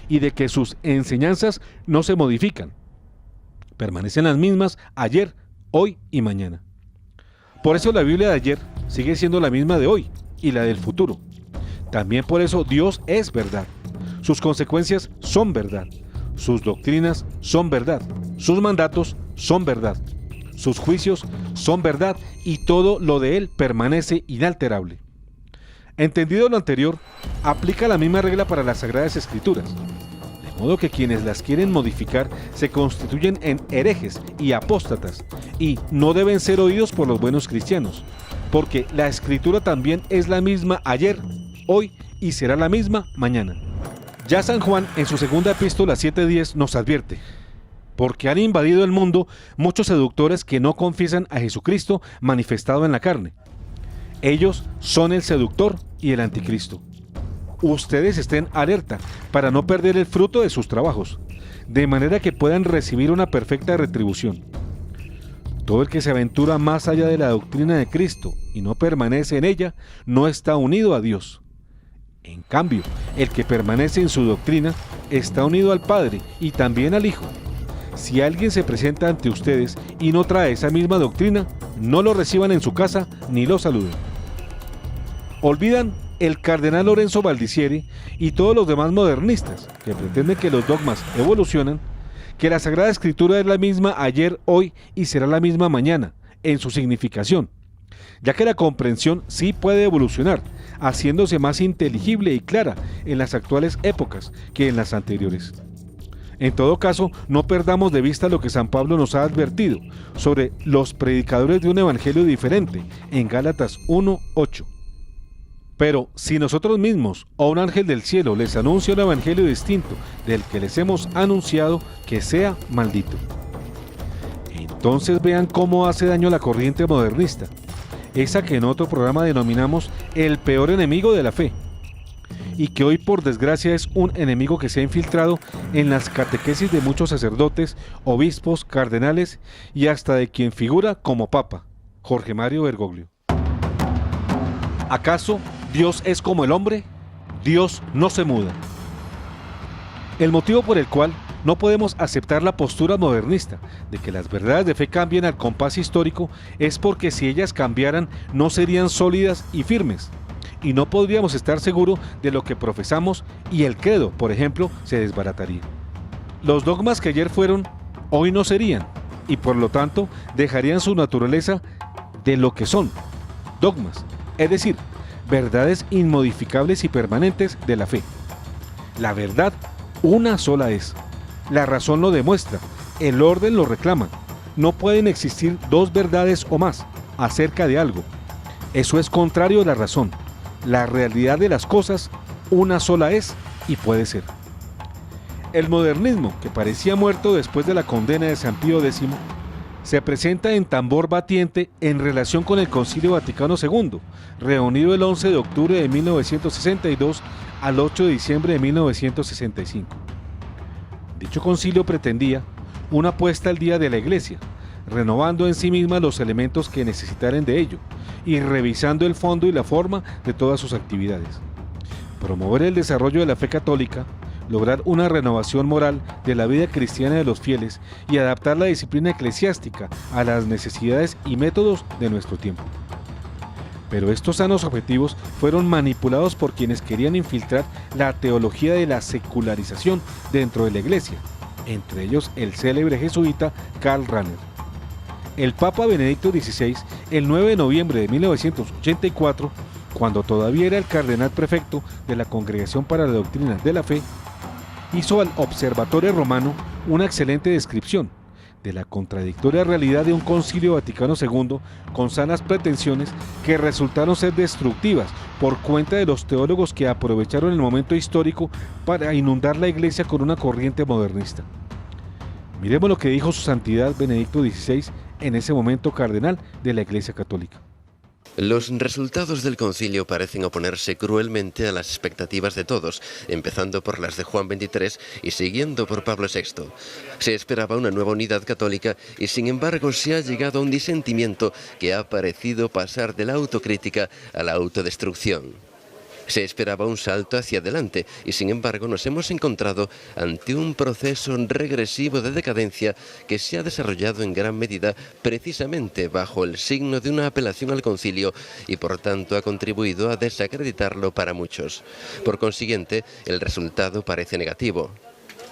y de que sus enseñanzas no se modifican, permanecen las mismas ayer, hoy y mañana. Por eso la Biblia de ayer sigue siendo la misma de hoy y la del futuro. También por eso Dios es verdad, sus consecuencias son verdad, sus doctrinas son verdad, sus mandatos son verdad, sus juicios son verdad y todo lo de Él permanece inalterable. Entendido lo anterior, aplica la misma regla para las Sagradas Escrituras, de modo que quienes las quieren modificar se constituyen en herejes y apóstatas y no deben ser oídos por los buenos cristianos, porque la Escritura también es la misma ayer, hoy y será la misma mañana. Ya San Juan en su segunda epístola 7:10 nos advierte: porque han invadido el mundo muchos seductores que no confiesan a Jesucristo manifestado en la carne. Ellos son el seductor y el anticristo. Ustedes estén alerta para no perder el fruto de sus trabajos, de manera que puedan recibir una perfecta retribución. Todo el que se aventura más allá de la doctrina de Cristo y no permanece en ella, no está unido a Dios. En cambio, el que permanece en su doctrina está unido al Padre y también al Hijo. Si alguien se presenta ante ustedes y no trae esa misma doctrina, no lo reciban en su casa ni lo saluden. Olvidan el cardenal Lorenzo Baldisieri y todos los demás modernistas que pretenden que los dogmas evolucionan, que la Sagrada Escritura es la misma ayer, hoy y será la misma mañana en su significación, ya que la comprensión sí puede evolucionar, haciéndose más inteligible y clara en las actuales épocas que en las anteriores. En todo caso, no perdamos de vista lo que San Pablo nos ha advertido sobre los predicadores de un evangelio diferente en Gálatas 1:8. Pero si nosotros mismos o un ángel del cielo les anuncia un evangelio distinto del que les hemos anunciado, que sea maldito. Entonces vean cómo hace daño la corriente modernista, esa que en otro programa denominamos el peor enemigo de la fe, y que hoy por desgracia es un enemigo que se ha infiltrado en las catequesis de muchos sacerdotes, obispos, cardenales y hasta de quien figura como papa, Jorge Mario Bergoglio. ¿Acaso Dios es como el hombre? Dios no se muda. El motivo por el cual no podemos aceptar la postura modernista de que las verdades de fe cambien al compás histórico es porque si ellas cambiaran no serían sólidas y firmes, y no podríamos estar seguros de lo que profesamos y el credo, por ejemplo, se desbarataría. Los dogmas que ayer fueron, hoy no serían, y por lo tanto dejarían su naturaleza de lo que son, dogmas, es decir, verdades inmodificables y permanentes de la fe. La verdad una sola es. La razón lo demuestra, el orden lo reclama. No pueden existir dos verdades o más acerca de algo. Eso es contrario a la razón. La realidad de las cosas una sola es y puede ser. El modernismo, que parecía muerto después de la condena de San Pío X, se presenta en tambor batiente en relación con el Concilio Vaticano II, reunido el 11 de octubre de 1962 al 8 de diciembre de 1965. Dicho concilio pretendía una puesta al día de la Iglesia, renovando en sí misma los elementos que necesitaran de ello y revisando el fondo y la forma de todas sus actividades. Promover el desarrollo de la fe católica, lograr una renovación moral de la vida cristiana de los fieles y adaptar la disciplina eclesiástica a las necesidades y métodos de nuestro tiempo. Pero estos sanos objetivos fueron manipulados por quienes querían infiltrar la teología de la secularización dentro de la Iglesia, entre ellos el célebre jesuita Karl Rahner. El Papa Benedicto XVI, el 9 de noviembre de 1984, cuando todavía era el cardenal prefecto de la Congregación para la Doctrina de la Fe, hizo al Observatore Romano una excelente descripción de la contradictoria realidad de un Concilio Vaticano II con sanas pretensiones que resultaron ser destructivas por cuenta de los teólogos que aprovecharon el momento histórico para inundar la Iglesia con una corriente modernista. Miremos lo que dijo su Santidad Benedicto XVI, en ese momento cardenal de la Iglesia Católica. Los resultados del concilio parecen oponerse cruelmente a las expectativas de todos, empezando por las de Juan XXIII y siguiendo por Pablo VI. Se esperaba una nueva unidad católica y sin embargo se ha llegado a un disentimiento que ha parecido pasar de la autocrítica a la autodestrucción. Se esperaba un salto hacia adelante y sin embargo nos hemos encontrado ante un proceso regresivo de decadencia que se ha desarrollado en gran medida precisamente bajo el signo de una apelación al concilio y por tanto ha contribuido a desacreditarlo para muchos. Por consiguiente, el resultado parece negativo.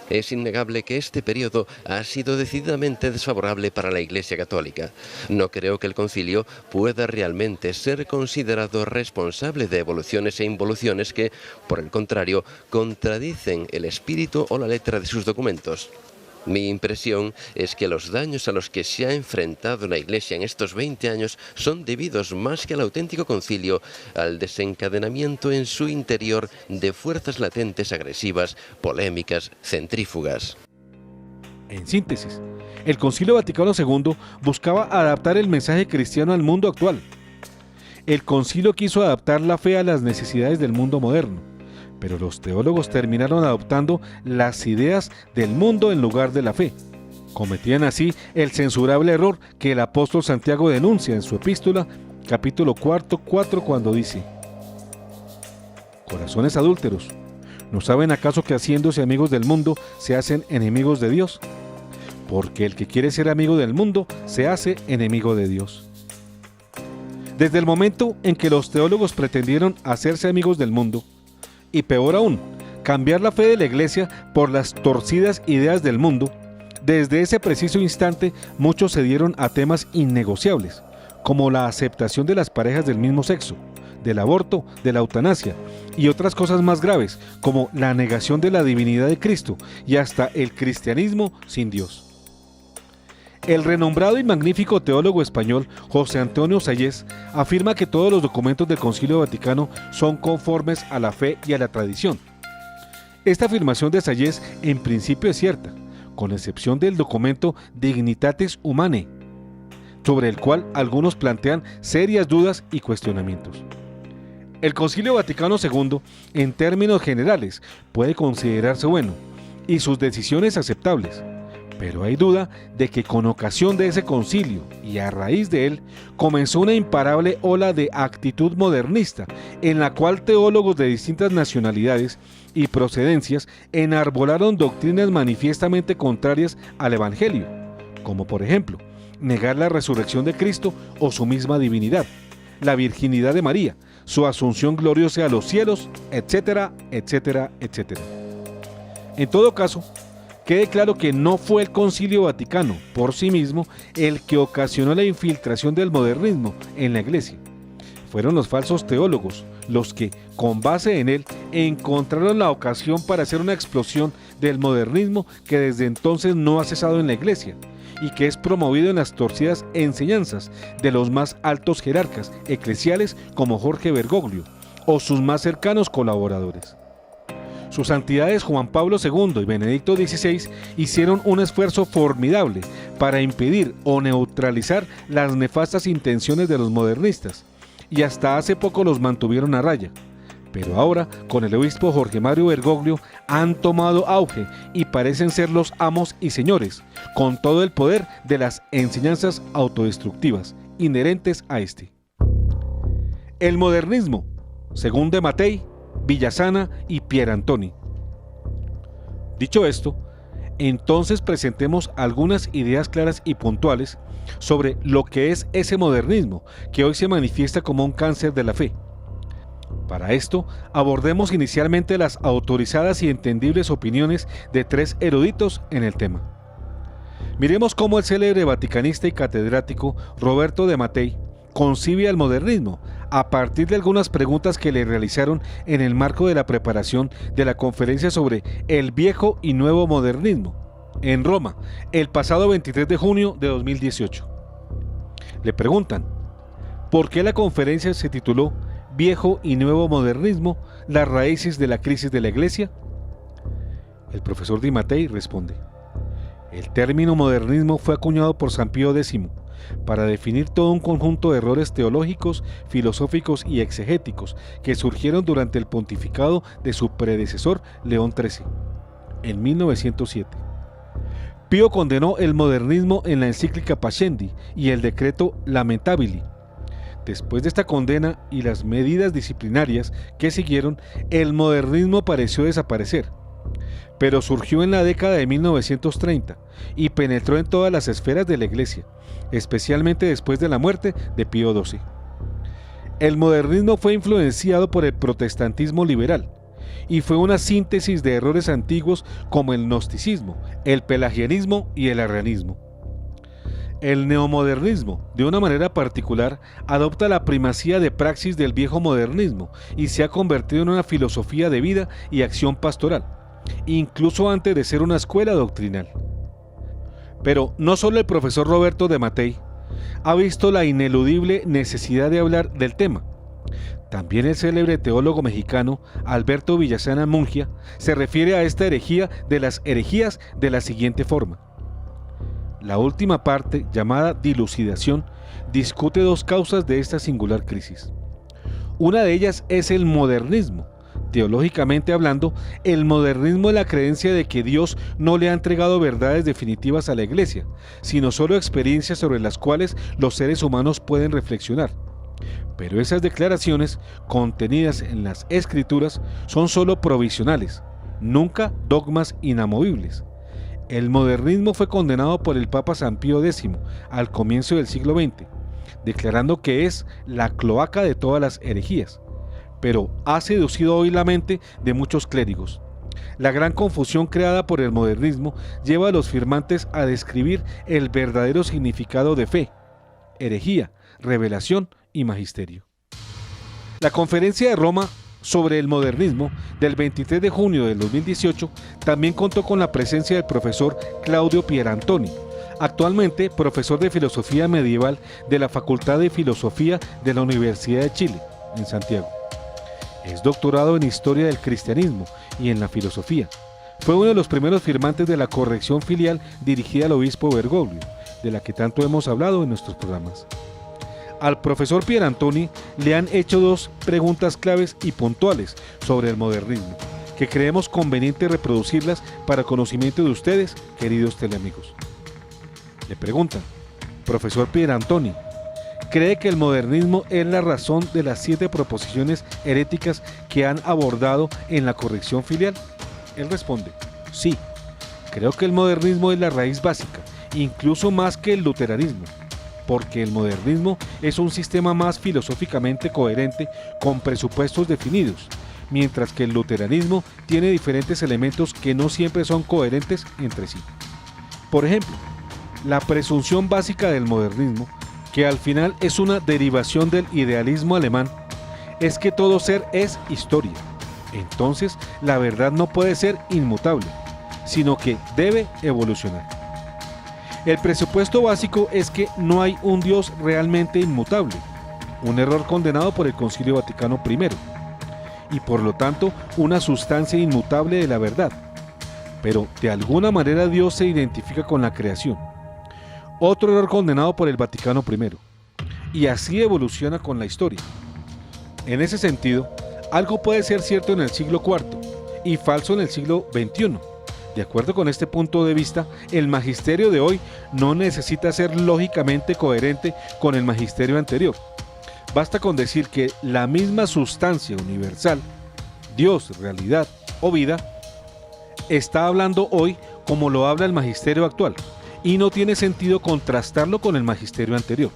Es innegable que este periodo ha sido decididamente desfavorable para la Iglesia Católica. No creo que el concilio pueda realmente ser considerado responsable de evoluciones e involuciones que, por el contrario, contradicen el espíritu o la letra de sus documentos. Mi impresión es que los daños a los que se ha enfrentado la Iglesia en estos 20 años son debidos más que al auténtico concilio, al desencadenamiento en su interior de fuerzas latentes agresivas, polémicas, centrífugas. En síntesis, el Concilio Vaticano II buscaba adaptar el mensaje cristiano al mundo actual. El concilio quiso adaptar la fe a las necesidades del mundo moderno, pero los teólogos terminaron adoptando las ideas del mundo en lugar de la fe. Cometían así el censurable error que el apóstol Santiago denuncia en su epístola, capítulo 4, cuando dice: corazones adúlteros, ¿no saben acaso que haciéndose amigos del mundo se hacen enemigos de Dios? Porque el que quiere ser amigo del mundo se hace enemigo de Dios. Desde el momento en que los teólogos pretendieron hacerse amigos del mundo, y peor aún, cambiar la fe de la Iglesia por las torcidas ideas del mundo, desde ese preciso instante muchos se dieron a temas innegociables, como la aceptación de las parejas del mismo sexo, del aborto, de la eutanasia y otras cosas más graves, como la negación de la divinidad de Cristo y hasta el cristianismo sin Dios. El renombrado y magnífico teólogo español José Antonio Sayés afirma que todos los documentos del Concilio Vaticano son conformes a la fe y a la tradición. Esta afirmación de Sayés en principio es cierta, con excepción del documento Dignitatis Humanae, sobre el cual algunos plantean serias dudas y cuestionamientos. El Concilio Vaticano II, en términos generales, puede considerarse bueno y sus decisiones aceptables. Pero hay duda de que con ocasión de ese concilio y a raíz de él comenzó una imparable ola de actitud modernista en la cual teólogos de distintas nacionalidades y procedencias enarbolaron doctrinas manifiestamente contrarias al Evangelio, como por ejemplo negar la resurrección de Cristo o su misma divinidad, la virginidad de María, su asunción gloriosa a los cielos, etcétera, etcétera, etcétera. En todo caso, quede claro que no fue el Concilio Vaticano por sí mismo el que ocasionó la infiltración del modernismo en la Iglesia. Fueron los falsos teólogos los que, con base en él, encontraron la ocasión para hacer una explosión del modernismo que desde entonces no ha cesado en la Iglesia y que es promovido en las torcidas enseñanzas de los más altos jerarcas eclesiales como Jorge Bergoglio o sus más cercanos colaboradores. Sus santidades Juan Pablo II y Benedicto XVI hicieron un esfuerzo formidable para impedir o neutralizar las nefastas intenciones de los modernistas, y hasta hace poco los mantuvieron a raya. Pero ahora, con el obispo Jorge Mario Bergoglio, han tomado auge y parecen ser los amos y señores, con todo el poder de las enseñanzas autodestructivas inherentes a este. El modernismo, según de Mattei, Villasana y Pierantoni. Dicho esto, entonces presentemos algunas ideas claras y puntuales sobre lo que es ese modernismo que hoy se manifiesta como un cáncer de la fe. Para esto, abordemos inicialmente las autorizadas y entendibles opiniones de 3 eruditos en el tema. Miremos cómo el célebre vaticanista y catedrático Roberto de Mattei concibe al modernismo a partir de algunas preguntas que le realizaron en el marco de la preparación de la conferencia sobre el viejo y nuevo modernismo en Roma, el pasado 23 de junio de 2018. Le preguntan, ¿por qué la conferencia se tituló Viejo y Nuevo Modernismo, las raíces de la crisis de la Iglesia? El profesor Di Mattei responde, el término modernismo fue acuñado por San Pío X para definir todo un conjunto de errores teológicos, filosóficos y exegéticos que surgieron durante el pontificado de su predecesor León XIII, en 1907. Pío condenó el modernismo en la encíclica Pascendi y el decreto Lamentabili. Después de esta condena y las medidas disciplinarias que siguieron, el modernismo pareció desaparecer, pero surgió en la década de 1930 y penetró en todas las esferas de la Iglesia, especialmente después de la muerte de Pío XII. El modernismo fue influenciado por el protestantismo liberal y fue una síntesis de errores antiguos como el gnosticismo, el pelagianismo y el arrianismo. El neomodernismo, de una manera particular, adopta la primacía de praxis del viejo modernismo y se ha convertido en una filosofía de vida y acción pastoral, incluso antes de ser una escuela doctrinal. Pero no solo el profesor Roberto de Mattei ha visto la ineludible necesidad de hablar del tema. También el célebre teólogo mexicano Alberto Villasana Mungia se refiere a esta herejía de las herejías de la siguiente forma. La última parte, llamada dilucidación, discute 2 causas de esta singular crisis. Una de ellas es el modernismo. Teológicamente hablando, el modernismo es la creencia de que Dios no le ha entregado verdades definitivas a la Iglesia, sino solo experiencias sobre las cuales los seres humanos pueden reflexionar. Pero esas declaraciones, contenidas en las Escrituras, son solo provisionales, nunca dogmas inamovibles. El modernismo fue condenado por el Papa San Pío X al comienzo del siglo XX, declarando que es la cloaca de todas las herejías, pero ha seducido hoy la mente de muchos clérigos. La gran confusión creada por el modernismo lleva a los firmantes a describir el verdadero significado de fe, herejía, revelación y magisterio. La conferencia de Roma sobre el modernismo del 23 de junio del 2018 también contó con la presencia del profesor Claudio Pierantoni, actualmente profesor de filosofía medieval de la Facultad de Filosofía de la Universidad de Chile, en Santiago. Es doctorado en Historia del Cristianismo y en la Filosofía. Fue uno de los primeros firmantes de la corrección filial dirigida al obispo Bergoglio, de la que tanto hemos hablado en nuestros programas. Al profesor Pierantoni le han hecho 2 preguntas claves y puntuales sobre el modernismo, que creemos conveniente reproducirlas para conocimiento de ustedes, queridos teleamigos. Le preguntan, profesor Pierantoni, ¿cree que el modernismo es la razón de las 7 proposiciones heréticas que han abordado en la corrección filial? Él responde, sí, creo que el modernismo es la raíz básica, incluso más que el luteranismo, porque el modernismo es un sistema más filosóficamente coherente con presupuestos definidos, mientras que el luteranismo tiene diferentes elementos que no siempre son coherentes entre sí. Por ejemplo, la presunción básica del modernismo, que al final es una derivación del idealismo alemán, es que todo ser es historia. Entonces, la verdad no puede ser inmutable, sino que debe evolucionar. El presupuesto básico es que no hay un Dios realmente inmutable, un error condenado por el Concilio Vaticano I. y por lo tanto una sustancia inmutable de la verdad. Pero de alguna manera Dios se identifica con la creación. Otro error condenado por el Vaticano I. Y así evoluciona con la historia. En ese sentido, algo puede ser cierto en el siglo IV y falso en el siglo XXI. De acuerdo con este punto de vista, el magisterio de hoy no necesita ser lógicamente coherente con el magisterio anterior. Basta con decir que la misma sustancia universal, Dios, realidad o vida, está hablando hoy como lo habla el magisterio actual, y no tiene sentido contrastarlo con el magisterio anterior.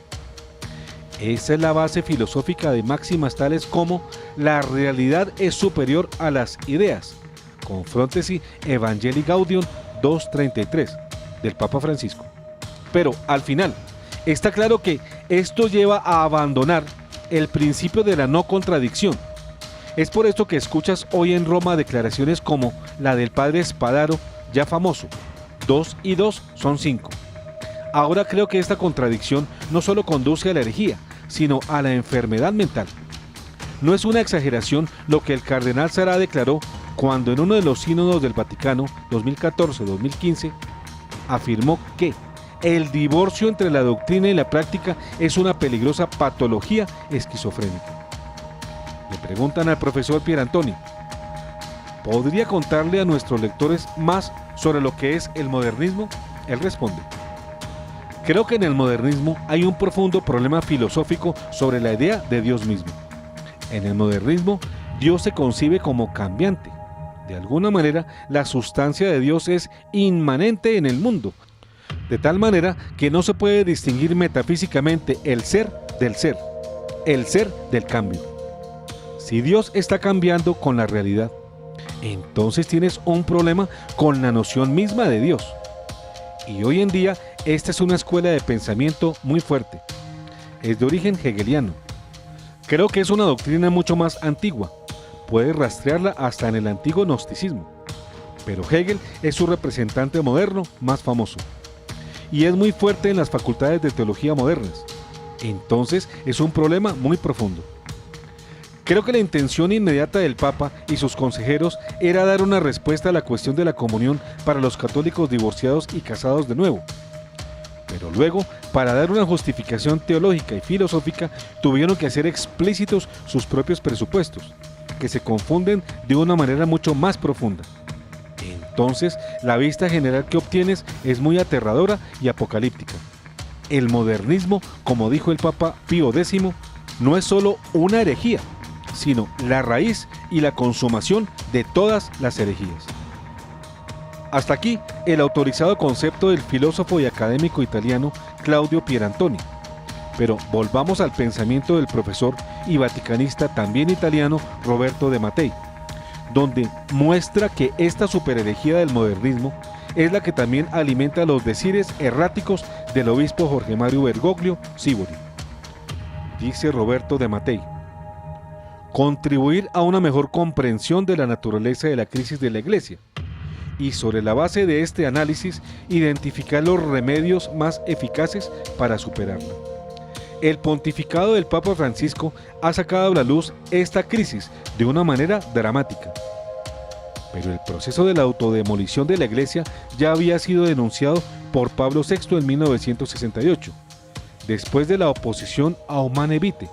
Esa es la base filosófica de máximas tales como la realidad es superior a las ideas, Confrontesi Evangelii Gaudium 2.33 del Papa Francisco. Pero al final, está claro que esto lleva a abandonar el principio de la no contradicción. Es por esto que escuchas hoy en Roma declaraciones como la del padre Spadaro, ya famoso: 2 y 2 son 5. Ahora creo que esta contradicción no solo conduce a la herejía, sino a la enfermedad mental. No es una exageración lo que el cardenal Sará declaró cuando en uno de los sínodos del Vaticano 2014-2015 afirmó que el divorcio entre la doctrina y la práctica es una peligrosa patología esquizofrénica. Le preguntan al profesor Pierantoni: ¿podría contarle a nuestros lectores más sobre lo que es el modernismo? Él responde: creo que en el modernismo hay un profundo problema filosófico sobre la idea de Dios mismo. En el modernismo, Dios se concibe como cambiante. De alguna manera, la sustancia de Dios es inmanente en el mundo, de tal manera que no se puede distinguir metafísicamente el ser del cambio. Si Dios está cambiando con la realidad, entonces tienes un problema con la noción misma de Dios. Y hoy en día, esta es una escuela de pensamiento muy fuerte. Es de origen hegeliano. Creo que es una doctrina mucho más antigua. Puede rastrearla hasta en el antiguo gnosticismo. Pero Hegel es su representante moderno más famoso. Y es muy fuerte en las facultades de teología modernas. Entonces es un problema muy profundo. Creo que la intención inmediata del Papa y sus consejeros era dar una respuesta a la cuestión de la comunión para los católicos divorciados y casados de nuevo. Pero luego, para dar una justificación teológica y filosófica, tuvieron que hacer explícitos sus propios presupuestos, que se confunden de una manera mucho más profunda. Entonces, la vista general que obtienes es muy aterradora y apocalíptica. El modernismo, como dijo el Papa Pío X, no es solo una herejía, sino la raíz y la consumación de todas las herejías. Hasta aquí el autorizado concepto del filósofo y académico italiano Claudio Pierantoni. Pero volvamos al pensamiento del profesor y vaticanista también italiano Roberto de Mattei, donde muestra que esta superherejía del modernismo es la que también alimenta los decires erráticos del obispo Jorge Mario Bergoglio Sibori. Dice Roberto de Mattei: contribuir a una mejor comprensión de la naturaleza de la crisis de la Iglesia, y sobre la base de este análisis identificar los remedios más eficaces para superarla. El pontificado del Papa Francisco ha sacado a la luz esta crisis de una manera dramática. Pero el proceso de la autodemolición de la Iglesia ya había sido denunciado por Pablo VI en 1968, después de la oposición a Humanae Vitae.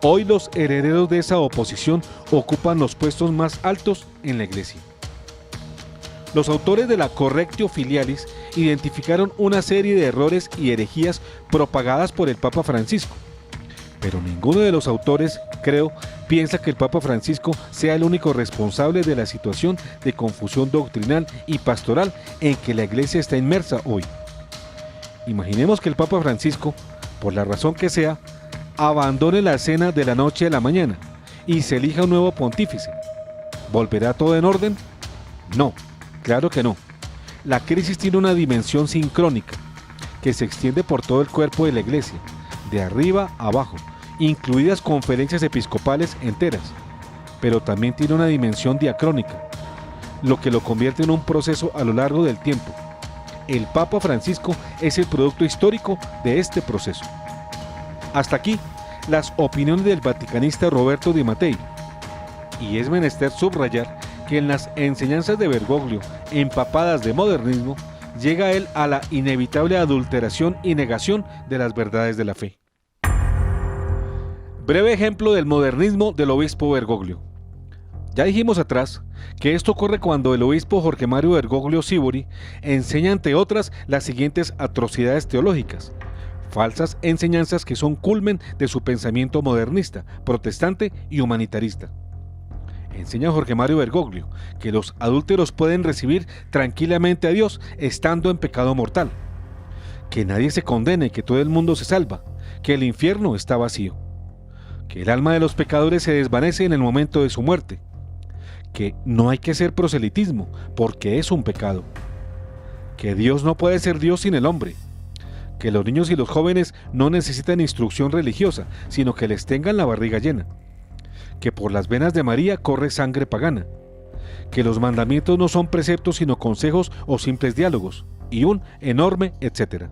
Hoy los herederos de esa oposición ocupan los puestos más altos en la Iglesia. Los autores de la Correctio Filialis identificaron una serie de errores y herejías propagadas por el Papa Francisco. Pero ninguno de los autores, creo, piensa que el Papa Francisco sea el único responsable de la situación de confusión doctrinal y pastoral en que la Iglesia está inmersa hoy. Imaginemos que el Papa Francisco, por la razón que sea, abandone la escena de la noche a la mañana y se elija un nuevo pontífice. ¿Volverá todo en orden? No. Claro que no. La crisis tiene una dimensión sincrónica que se extiende por todo el cuerpo de la Iglesia, de arriba a abajo, incluidas conferencias episcopales enteras, pero también tiene una dimensión diacrónica, lo que lo convierte en un proceso a lo largo del tiempo. El Papa Francisco es el producto histórico de este proceso. Hasta aquí las opiniones del vaticanista Roberto de Mattei. Y es menester subrayar que en las enseñanzas de Bergoglio, empapadas de modernismo, llega él a la inevitable adulteración y negación de las verdades de la fe. Breve ejemplo del modernismo del obispo Bergoglio. Ya dijimos atrás que esto ocurre cuando el obispo Jorge Mario Bergoglio Sívori enseña, entre otras, las siguientes atrocidades teológicas, falsas enseñanzas que son culmen de su pensamiento modernista, protestante y humanitarista. Enseña Jorge Mario Bergoglio que los adúlteros pueden recibir tranquilamente a Dios estando en pecado mortal, que nadie se condene, que todo el mundo se salva, que el infierno está vacío, que el alma de los pecadores se desvanece en el momento de su muerte, que no hay que hacer proselitismo porque es un pecado, que Dios no puede ser Dios sin el hombre, que los niños y los jóvenes no necesitan instrucción religiosa, sino que les tengan la barriga llena, que por las venas de María corre sangre pagana, que los mandamientos no son preceptos sino consejos o simples diálogos, y un enorme etcétera.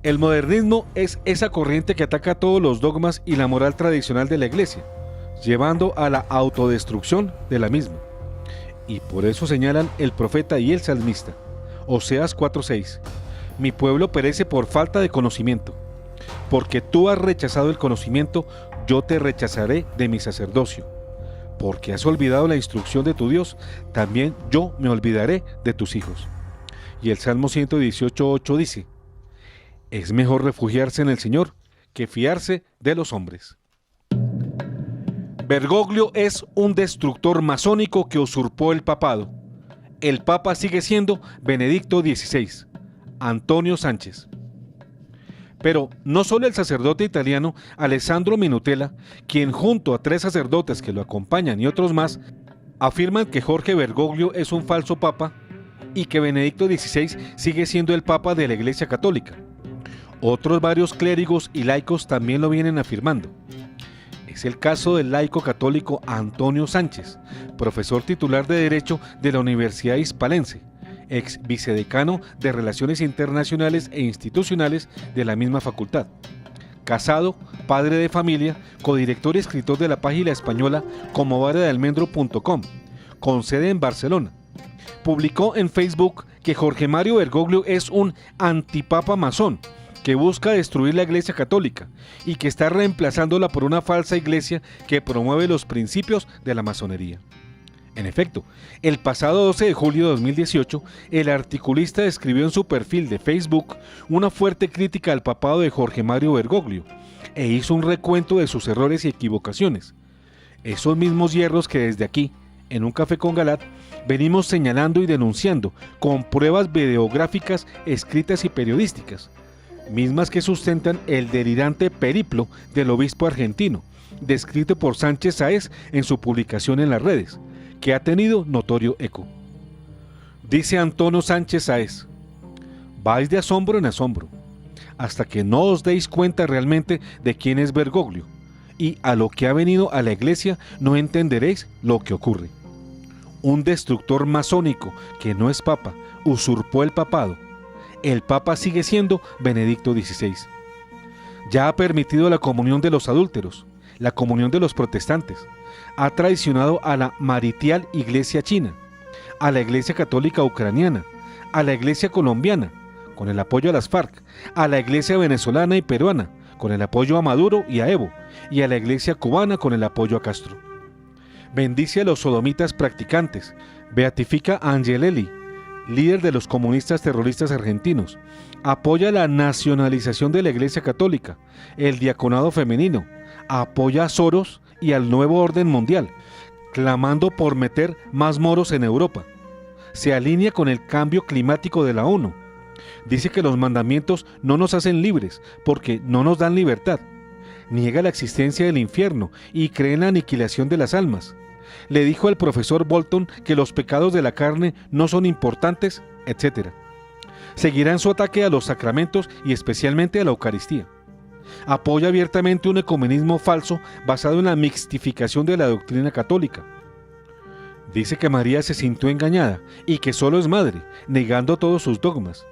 El modernismo es esa corriente que ataca todos los dogmas y la moral tradicional de la Iglesia, llevando a la autodestrucción de la misma. Y por eso señalan el profeta y el salmista, Oseas 4:6, mi pueblo perece por falta de conocimiento. Porque tú has rechazado el conocimiento, yo te rechazaré de mi sacerdocio. Porque has olvidado la instrucción de tu Dios, también yo me olvidaré de tus hijos. Y el Salmo 118:8 dice, es mejor refugiarse en el Señor que fiarse de los hombres. Bergoglio es un destructor masónico que usurpó el papado. El papa sigue siendo Benedicto XVI, Antonio Sánchez. Pero no solo el sacerdote italiano Alessandro Minutella, quien junto a 3 sacerdotes que lo acompañan y otros más, afirman que Jorge Bergoglio es un falso papa y que Benedicto XVI sigue siendo el papa de la Iglesia Católica. Otros varios clérigos y laicos también lo vienen afirmando. Es el caso del laico católico Antonio Sánchez, profesor titular de Derecho de la Universidad Hispalense, ex vicedecano de Relaciones Internacionales e Institucionales de la misma facultad. Casado, padre de familia, codirector y escritor de la página española comovaredealmendro.com, con sede en Barcelona. Publicó en Facebook que Jorge Mario Bergoglio es un antipapa masón, que busca destruir la Iglesia Católica y que está reemplazándola por una falsa iglesia que promueve los principios de la masonería. En efecto, el pasado 12 de julio de 2018, el articulista escribió en su perfil de Facebook una fuerte crítica al papado de Jorge Mario Bergoglio e hizo un recuento de sus errores y equivocaciones. Esos mismos hierros que desde aquí, en Un Café con Galat, venimos señalando y denunciando con pruebas videográficas, escritas y periodísticas, mismas que sustentan el delirante periplo del obispo argentino, descrito por Sánchez Sáez en su publicación en las redes, que ha tenido notorio eco. Dice Antonio Sánchez Sáez, vais de asombro en asombro, hasta que no os deis cuenta realmente de quién es Bergoglio, y a lo que ha venido a la iglesia no entenderéis lo que ocurre. Un destructor masónico que no es papa, usurpó el papado. El papa sigue siendo Benedicto XVI. Ya ha permitido la comunión de los adúlteros, la comunión de los protestantes. Ha traicionado a la maritial Iglesia china, a la Iglesia Católica ucraniana, a la Iglesia colombiana, con el apoyo a las FARC, a la Iglesia venezolana y peruana, con el apoyo a Maduro y a Evo, y a la Iglesia cubana con el apoyo a Castro. Bendice a los sodomitas practicantes, beatifica a Angelelli, líder de los comunistas terroristas argentinos, apoya la nacionalización de la Iglesia Católica, el diaconado femenino, apoya a Soros y al nuevo orden mundial, clamando por meter más moros en Europa. Se alinea con el cambio climático de la ONU. Dice que los mandamientos no nos hacen libres porque no nos dan libertad. Niega la existencia del infierno y cree en la aniquilación de las almas. Le dijo al profesor Bolton que los pecados de la carne no son importantes, etc. Seguirá en su ataque a los sacramentos y especialmente a la Eucaristía. Apoya abiertamente un ecumenismo falso basado en la mixtificación de la doctrina católica. Dice que María se sintió engañada y que solo es madre, negando todos sus dogmas.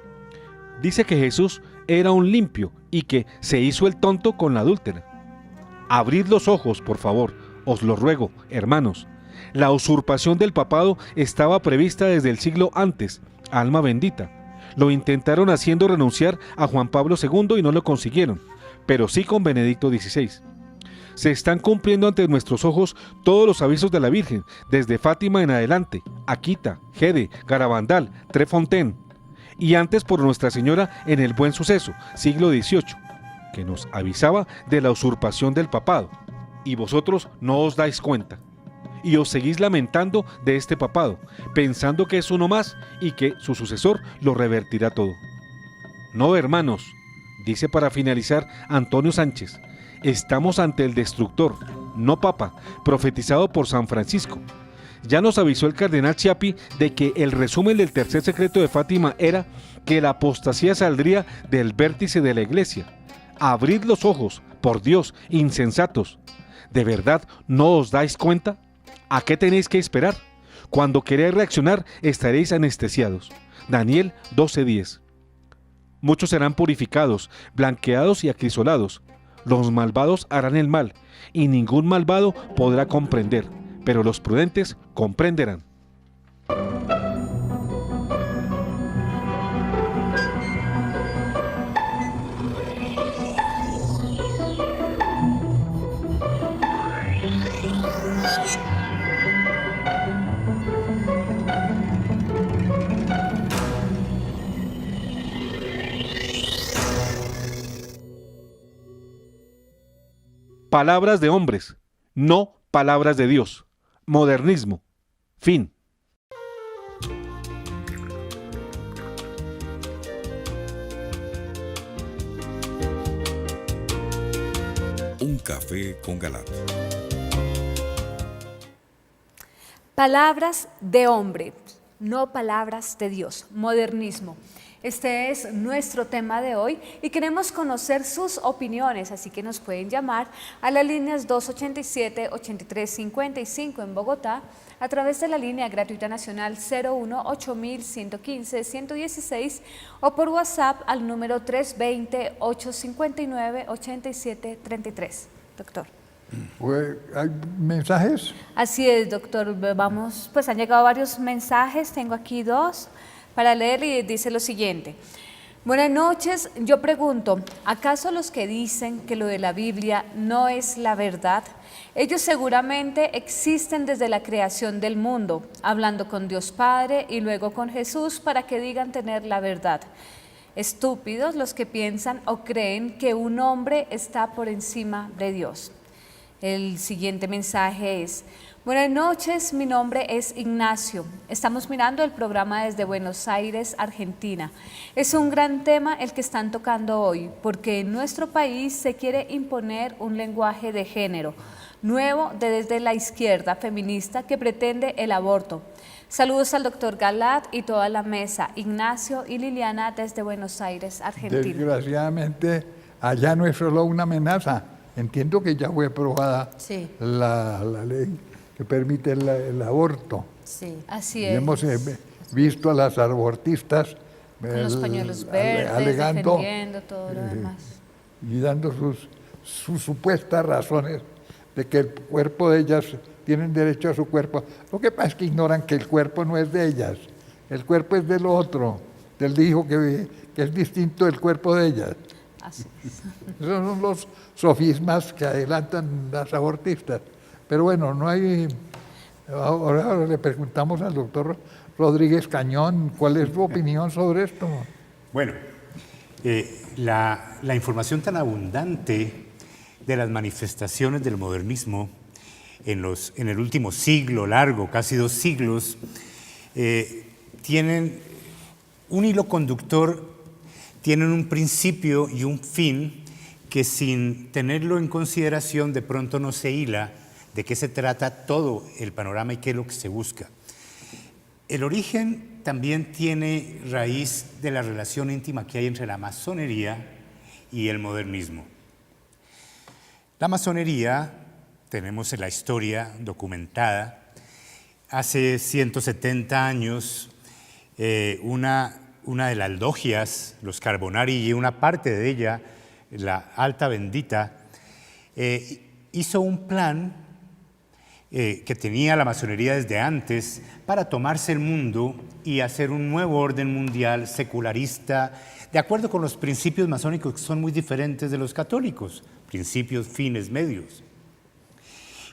Dice que Jesús era un limpio y que se hizo el tonto con la adúltera. Abrid los ojos, por favor, Os lo ruego, hermanos. La usurpación del papado estaba prevista desde el siglo antes, alma bendita. Lo intentaron haciendo renunciar a Juan Pablo II y no lo consiguieron, pero sí con Benedicto XVI. Se están cumpliendo ante nuestros ojos todos los avisos de la Virgen, desde Fátima en adelante, Akita, Gede, Garabandal, Trefontaine, y antes por Nuestra Señora en el Buen Suceso, siglo XVIII, que nos avisaba de la usurpación del papado. Y vosotros no os dais cuenta, y os seguís lamentando de este papado, pensando que es uno más y que su sucesor lo revertirá todo. No, hermanos, dice para finalizar Antonio Sánchez, estamos ante el destructor, no papa, profetizado por San Francisco. Ya nos avisó el cardenal Chiappi de que el resumen del tercer secreto de Fátima era que la apostasía saldría del vértice de la iglesia. Abrid los ojos, por Dios, insensatos. ¿De verdad no os dais cuenta? ¿A qué tenéis que esperar? Cuando queréis reaccionar, estaréis anestesiados. Daniel 12:10. Muchos serán purificados, blanqueados y acrisolados. Los malvados harán el mal, y ningún malvado podrá comprender, pero los prudentes comprenderán. Palabras de hombres, no palabras de Dios. Modernismo. Fin. Un café con Galat. Palabras de hombre, no palabras de Dios. Modernismo. Este es nuestro tema de hoy y queremos conocer sus opiniones, así que nos pueden llamar a las líneas 287-8355 en Bogotá, a través de la línea gratuita nacional 01-8115-116 o por WhatsApp al número 320-859-8733. Doctor. ¿Hay mensajes? Así es, doctor. Vamos, pues han llegado varios mensajes, tengo aquí dos para leer y dice lo siguiente. Buenas noches, yo pregunto, ¿acaso los que dicen que lo de la Biblia no es la verdad? Ellos seguramente existen desde la creación del mundo, hablando con Dios Padre y luego con Jesús para que digan tener la verdad. Estúpidos los que piensan o creen que un hombre está por encima de Dios. El siguiente mensaje es: buenas noches, mi nombre es Ignacio. Estamos mirando el programa desde Buenos Aires, Argentina. Es un gran tema el que están tocando hoy, porque en nuestro país se quiere imponer un lenguaje de género nuevo desde la izquierda feminista que pretende el aborto. Saludos al doctor Galat y toda la mesa. Ignacio y Liliana desde Buenos Aires, Argentina. Desgraciadamente, allá no es solo una amenaza. Entiendo que ya fue aprobada la ley que permite el aborto. Sí, así y es. hemos visto a las abortistas con los pañuelos verdes, alegando, defendiendo todo lo demás. Y dando sus supuestas razones de que el cuerpo de ellas tienen derecho a su cuerpo. Lo que pasa es que ignoran que el cuerpo no es de ellas, el cuerpo es del otro, del hijo que es distinto del cuerpo de ellas. Así es. Esos son los sofismas que adelantan las abortistas. Pero bueno, no hay... Ahora le preguntamos al doctor Rodríguez Cañón, ¿cuál es su opinión sobre esto? Bueno, la información tan abundante de las manifestaciones del modernismo en el último siglo largo, casi 2 siglos, tienen un hilo conductor, tienen un principio y un fin que sin tenerlo en consideración de pronto no se hila de qué se trata todo el panorama y qué es lo que se busca. El origen también tiene raíz de la relación íntima que hay entre la masonería y el modernismo. La masonería, tenemos en la historia documentada, hace 170 años, una de las logias, los Carbonari, y una parte de ella, la Alta Bendita, hizo un plan que tenía la masonería desde antes para tomarse el mundo y hacer un nuevo orden mundial secularista, de acuerdo con los principios masónicos que son muy diferentes de los católicos, principios, fines, medios.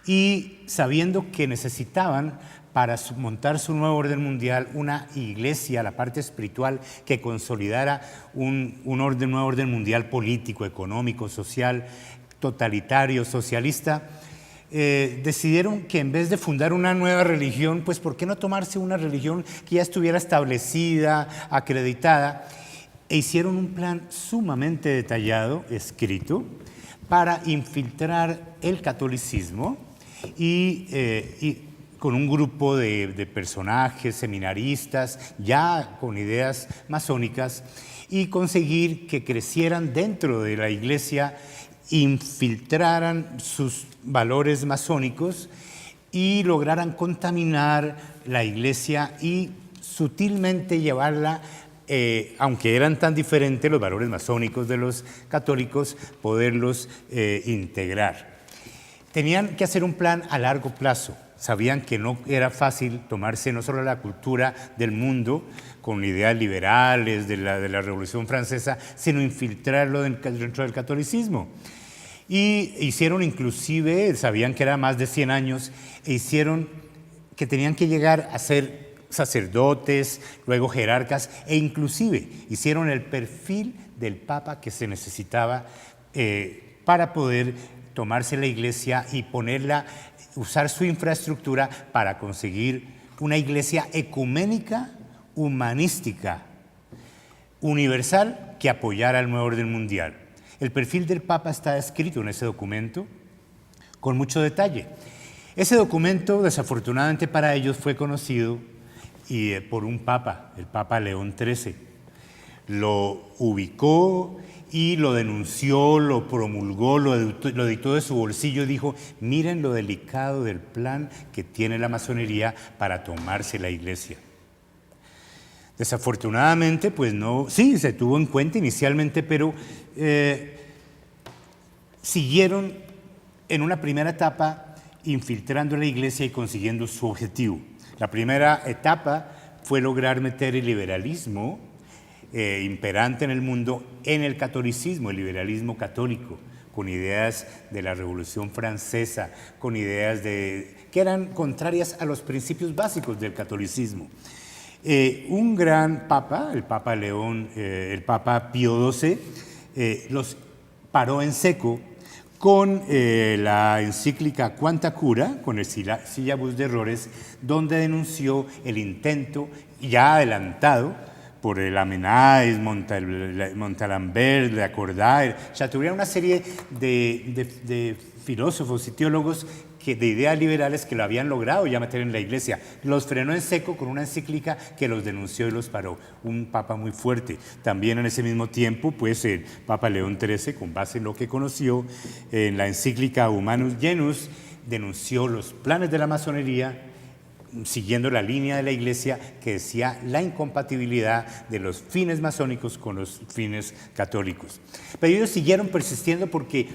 Y sabiendo que necesitaban para montar su nuevo orden mundial una iglesia, la parte espiritual, que consolidara un nuevo orden mundial político, económico, social, totalitario, socialista, decidieron que en vez de fundar una nueva religión, pues ¿por qué no tomarse una religión que ya estuviera establecida, acreditada? E hicieron un plan sumamente detallado, escrito, para infiltrar el catolicismo y con un grupo de personajes, seminaristas, ya con ideas masónicas, y conseguir que crecieran dentro de la iglesia, infiltraran sus valores masónicos y lograran contaminar la iglesia y sutilmente llevarla, aunque eran tan diferentes los valores masónicos de los católicos, poderlos integrar. Tenían que hacer un plan a largo plazo. Sabían que no era fácil tomarse no solo la cultura del mundo con ideas liberales de la Revolución Francesa, sino infiltrarlo dentro del catolicismo. Y hicieron inclusive, sabían que era más de 100 años, e hicieron que tenían que llegar a ser sacerdotes, luego jerarcas, e inclusive hicieron el perfil del Papa que se necesitaba para poder tomarse la iglesia y ponerla, usar su infraestructura para conseguir una iglesia ecuménica, humanística, universal, que apoyara el nuevo orden mundial. El perfil del Papa está escrito en ese documento con mucho detalle. Ese documento, desafortunadamente para ellos, fue conocido por un Papa, el Papa León XIII. Lo ubicó y lo denunció, lo promulgó, lo editó de su bolsillo y dijo: miren lo delicado del plan que tiene la masonería para tomarse la iglesia. Desafortunadamente, pues no, sí, se tuvo en cuenta inicialmente, pero siguieron en una primera etapa infiltrando la iglesia y consiguiendo su objetivo. La primera etapa fue lograr meter el liberalismo imperante en el mundo en el catolicismo, el liberalismo católico, con ideas de la Revolución Francesa, con ideas que eran contrarias a los principios básicos del catolicismo. Un gran papa, el Papa León, el Papa Pío XII, los paró en seco con la encíclica Quanta Cura, con el Syllabus de Errores, donde denunció el intento ya adelantado por el Amenáis, Montalembert, Le Cordaire, Chateaubriand, una serie de filósofos y teólogos de ideas liberales que lo habían logrado ya meter en la iglesia. Los frenó en seco con una encíclica que los denunció y los paró. Un papa muy fuerte. También en ese mismo tiempo, pues el Papa León XIII, con base en lo que conoció en la encíclica Humanus Genus, denunció los planes de la masonería, siguiendo la línea de la iglesia que decía la incompatibilidad de los fines masónicos con los fines católicos. Pero ellos siguieron persistiendo porque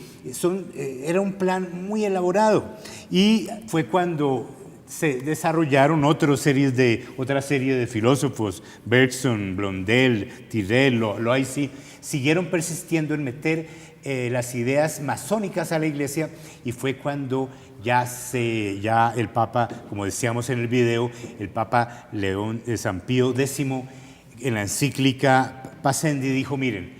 era un plan muy elaborado, y fue cuando se desarrollaron otra serie de filósofos, Bergson, Blondel, Tyrrell, Loisy, siguieron persistiendo en meter las ideas masónicas a la iglesia, y fue cuando ya el Papa, como decíamos en el video, el Papa San Pío X, en la encíclica Pascendi, dijo: miren,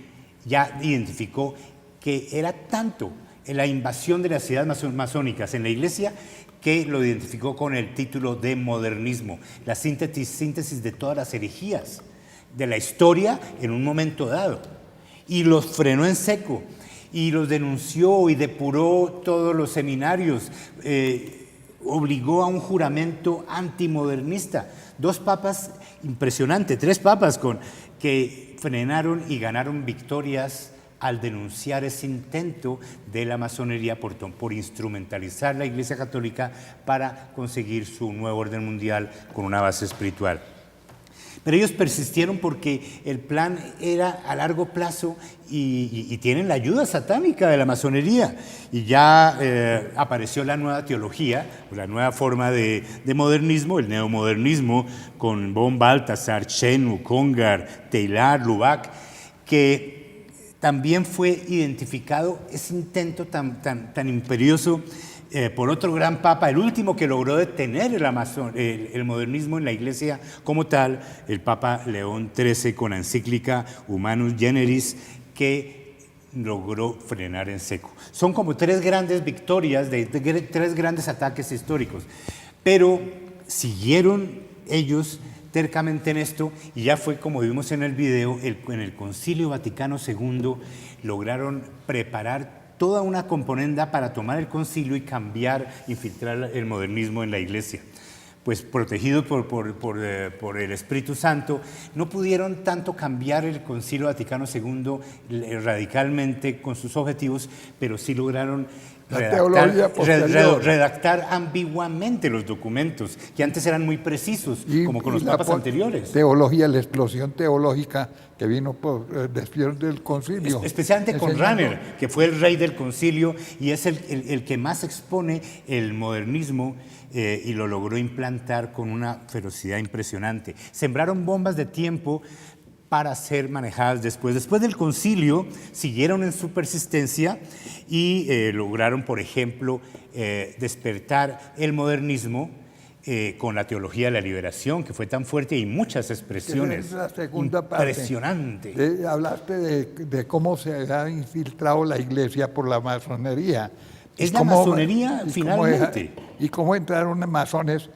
ya identificó que era tanto la invasión de las ideas masónicas en la iglesia que lo identificó con el título de modernismo, la síntesis de todas las herejías de la historia en un momento dado, y los frenó en seco y los denunció y depuró todos los seminarios, obligó a un juramento antimodernista. 2 papas, impresionante, 3 papas que frenaron y ganaron victorias al denunciar ese intento de la masonería por instrumentalizar la Iglesia Católica para conseguir su nuevo orden mundial con una base espiritual. Pero ellos persistieron porque el plan era a largo plazo y tienen la ayuda satánica de la masonería. Y ya apareció la nueva teología, la nueva forma de modernismo, el neomodernismo, con von Balthasar, Chenu, Congar, Teilhard, Lubac, que también fue identificado ese intento tan imperioso por otro gran papa, el último que logró detener el modernismo en la Iglesia como tal, el Papa León XIII, con la encíclica Humanus Generis, que logró frenar en seco. Son como tres grandes victorias de tres grandes ataques históricos, pero siguieron ellos tercamente en esto, y ya fue como vimos en el video, en el Concilio Vaticano II lograron preparar toda una componenda para tomar el concilio y cambiar, infiltrar el modernismo en la Iglesia. Pues protegidos por el Espíritu Santo, no pudieron tanto cambiar el Concilio Vaticano II radicalmente con sus objetivos, pero sí lograron redactar ambiguamente los documentos, que antes eran muy precisos, como con los papas anteriores. Teología, la explosión teológica que vino después del concilio. Especialmente con Ranner, que fue el rey del concilio y es el que más expone el modernismo y lo logró implantar con una ferocidad impresionante. Sembraron bombas de tiempo para ser manejadas después. Después del concilio siguieron en su persistencia y lograron, por ejemplo, despertar el modernismo con la teología de la liberación, que fue tan fuerte y muchas expresiones. Es la segunda parte. Impresionante. Hablaste de cómo se ha infiltrado la Iglesia por la masonería. Es la masonería finalmente. Y cómo entraron masones,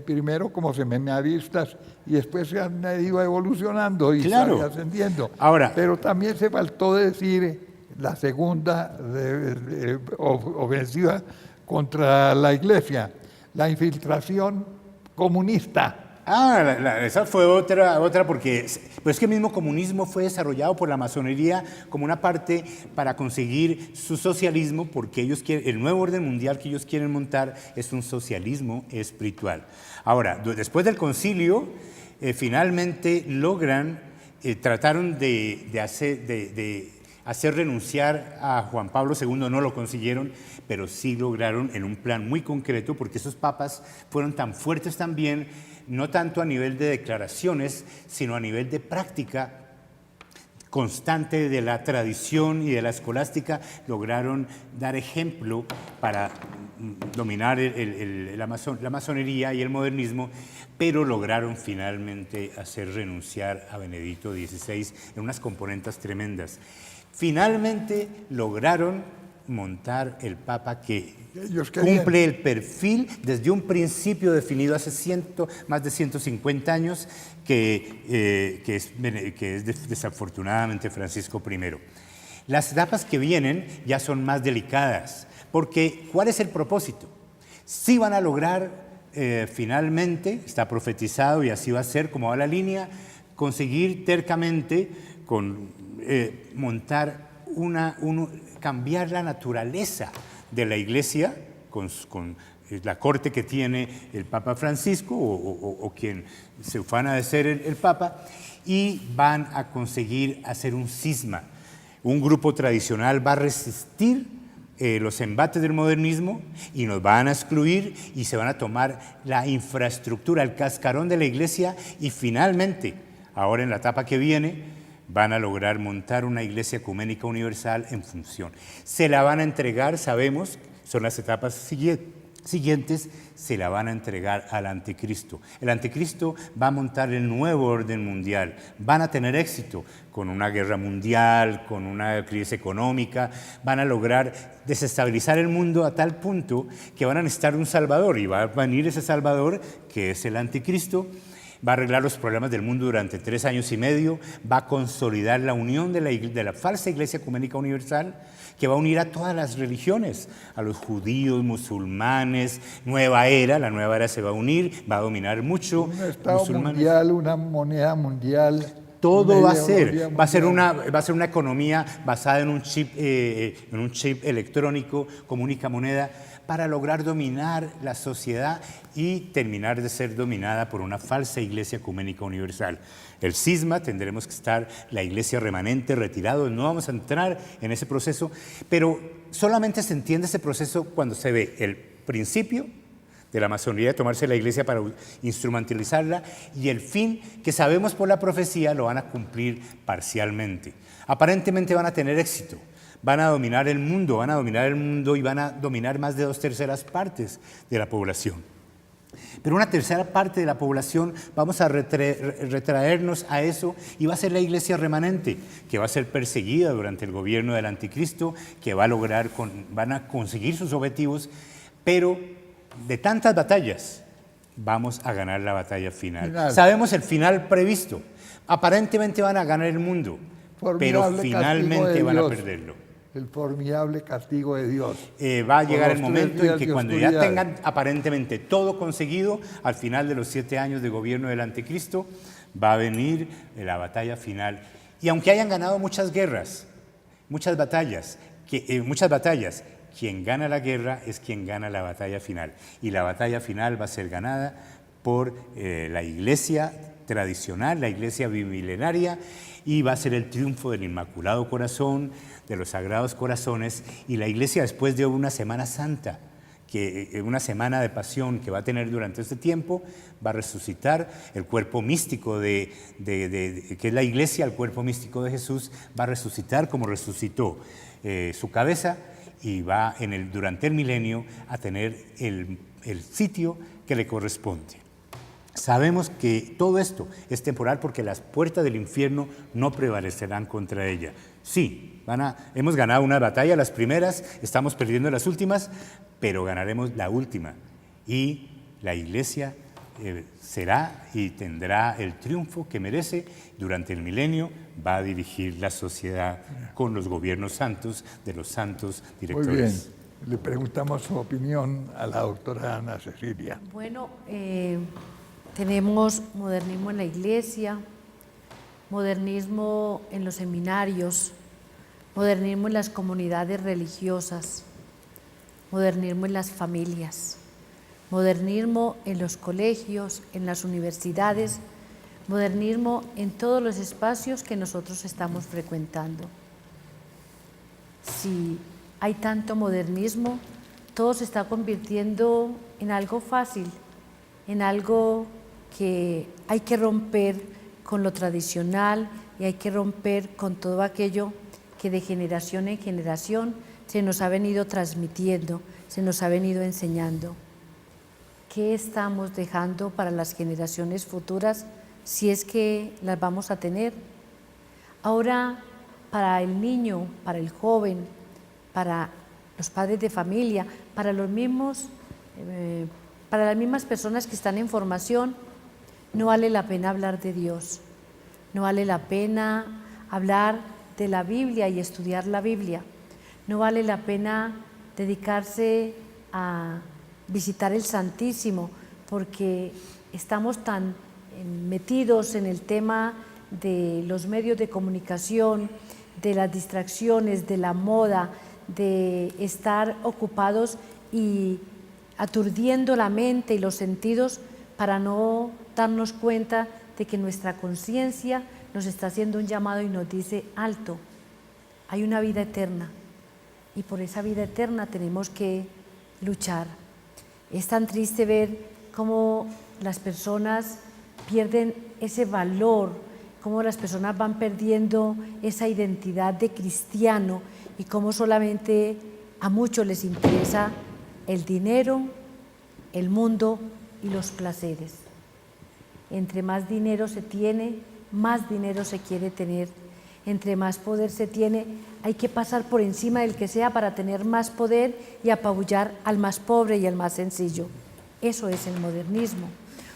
primero como seminaristas y después se han ido evolucionando y ascendiendo. Ahora, pero también se faltó decir la segunda ofensiva contra la Iglesia, la infiltración comunista. Esa fue otra porque pues es que el mismo comunismo fue desarrollado por la masonería como una parte para conseguir su socialismo, porque ellos quieren, el nuevo orden mundial que ellos quieren montar es un socialismo espiritual. Ahora, después del concilio, finalmente trataron de hacer renunciar a Juan Pablo II, no lo consiguieron, pero sí lograron en un plan muy concreto, porque esos papas fueron tan fuertes también, no tanto a nivel de declaraciones, sino a nivel de práctica constante de la tradición y de la escolástica, lograron dar ejemplo para dominar la masonería y el modernismo, pero lograron finalmente hacer renunciar a Benedicto XVI en unas componentes tremendas. Finalmente lograron montar el Papa que cumple el perfil desde un principio definido hace más de 150 años, que es desafortunadamente Francisco I. Las etapas que vienen ya son más delicadas, porque ¿cuál es el propósito? Sí van a lograr finalmente, está profetizado y así va a ser como va la línea, conseguir tercamente montar cambiar la naturaleza de la Iglesia con la corte que tiene el Papa Francisco o quien se ufana de ser el Papa, y van a conseguir hacer un cisma. Un grupo tradicional va a resistir los embates del modernismo y nos van a excluir y se van a tomar la infraestructura, el cascarón de la Iglesia, y finalmente, ahora en la etapa que viene, van a lograr montar una Iglesia ecuménica universal en función. Se la van a entregar, sabemos, son las etapas siguientes, se la van a entregar al anticristo. El anticristo va a montar el nuevo orden mundial. Van a tener éxito con una guerra mundial, con una crisis económica. Van a lograr desestabilizar el mundo a tal punto que van a necesitar un salvador, y va a venir ese salvador, que es el anticristo. Va a arreglar los problemas del mundo durante 3 años y medio, va a consolidar la unión de la falsa Iglesia Ecuménica Universal, que va a unir a todas las religiones, a los judíos, musulmanes, nueva era, la nueva era se va a unir, va a dominar mucho. Un Estado mundial, una moneda mundial. Todo Una va a ser, ideología va mundial. a ser una economía basada en un chip electrónico como única moneda para lograr dominar la sociedad y terminar de ser dominada por una falsa iglesia ecuménica universal. El cisma, tendremos que estar la iglesia remanente, retirado, no vamos a entrar en ese proceso, pero solamente se entiende ese proceso cuando se ve el principio de la masonería de tomarse la iglesia para instrumentalizarla y el fin que sabemos por la profecía lo van a cumplir parcialmente. Aparentemente van a tener éxito, van a dominar el mundo y van a dominar más de 2/3 partes de la población. Pero una tercera parte de la población vamos a retraernos a eso y va a ser la iglesia remanente, que va a ser perseguida durante el gobierno del anticristo, que van a conseguir sus objetivos, pero de tantas batallas vamos a ganar la batalla final. Sabemos el final previsto. Aparentemente van a ganar el mundo, pero Formidable finalmente castigo de van a Dios. perderlo. El formidable castigo de Dios. Va a llegar Por el los 3 momento en días que de cuando ya oscuridad. tengan aparentemente todo conseguido, al final de los 7 años de gobierno del anticristo, va a venir la batalla final. Y aunque hayan ganado muchas guerras, muchas batallas, quien gana la guerra es quien gana la batalla final. Y la batalla final va a ser ganada por la iglesia tradicional, la iglesia bimilenaria, y va a ser el triunfo del Inmaculado Corazón, de los Sagrados Corazones, y la iglesia después de una Semana Santa, una semana de pasión que va a tener durante este tiempo, va a resucitar el cuerpo místico que es la iglesia, el cuerpo místico de Jesús, va a resucitar como resucitó su cabeza y va durante el milenio a tener el sitio que le corresponde. Sabemos que todo esto es temporal porque las puertas del infierno no prevalecerán contra ella. Sí, hemos ganado una batalla, las primeras, estamos perdiendo las últimas, pero ganaremos la última. Y la iglesia será y tendrá el triunfo que merece. Durante el milenio va a dirigir la sociedad con los gobiernos santos de los santos directores. Muy bien. Le preguntamos su opinión a la doctora Ana Cecilia. Bueno, tenemos modernismo en la iglesia, modernismo en los seminarios, modernismo en las comunidades religiosas, modernismo en las familias, modernismo en los colegios, en las universidades, modernismo en todos los espacios que nosotros estamos frecuentando. Si hay tanto modernismo, todo se está convirtiendo en algo fácil, en algo que hay que romper con lo tradicional y hay que romper con todo aquello que de generación en generación se nos ha venido transmitiendo, se nos ha venido enseñando. ¿Qué estamos dejando para las generaciones futuras si es que las vamos a tener? Ahora, para el niño, para el joven, para los padres de familia, para las mismas personas que están en formación, no vale la pena hablar de Dios, no vale la pena hablar de la Biblia y estudiar la Biblia, no vale la pena dedicarse a visitar el Santísimo, porque estamos tan metidos en el tema de los medios de comunicación, de las distracciones, de la moda, de estar ocupados y aturdiendo la mente y los sentidos para no darnos cuenta de que nuestra conciencia nos está haciendo un llamado y nos dice: alto, hay una vida eterna y por esa vida eterna tenemos que luchar. Es tan triste ver cómo las personas pierden ese valor, cómo las personas van perdiendo esa identidad de cristiano y cómo solamente a muchos les interesa el dinero, el mundo y los placeres. Entre más dinero se tiene, más dinero se quiere tener. Entre más poder se tiene, hay que pasar por encima del que sea para tener más poder y apabullar al más pobre y al más sencillo. Eso es el modernismo,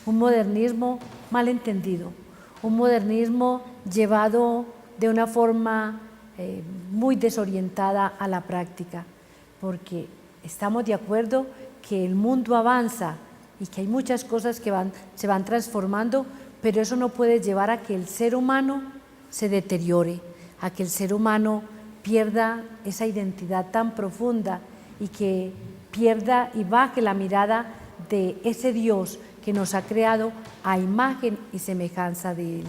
un modernismo mal entendido, un modernismo llevado de una forma muy desorientada a la práctica, porque estamos de acuerdo que el mundo avanza y que hay muchas cosas que se van transformando, pero eso no puede llevar a que el ser humano se deteriore, a que el ser humano pierda esa identidad tan profunda y que pierda y baje la mirada de ese Dios que nos ha creado a imagen y semejanza de Él.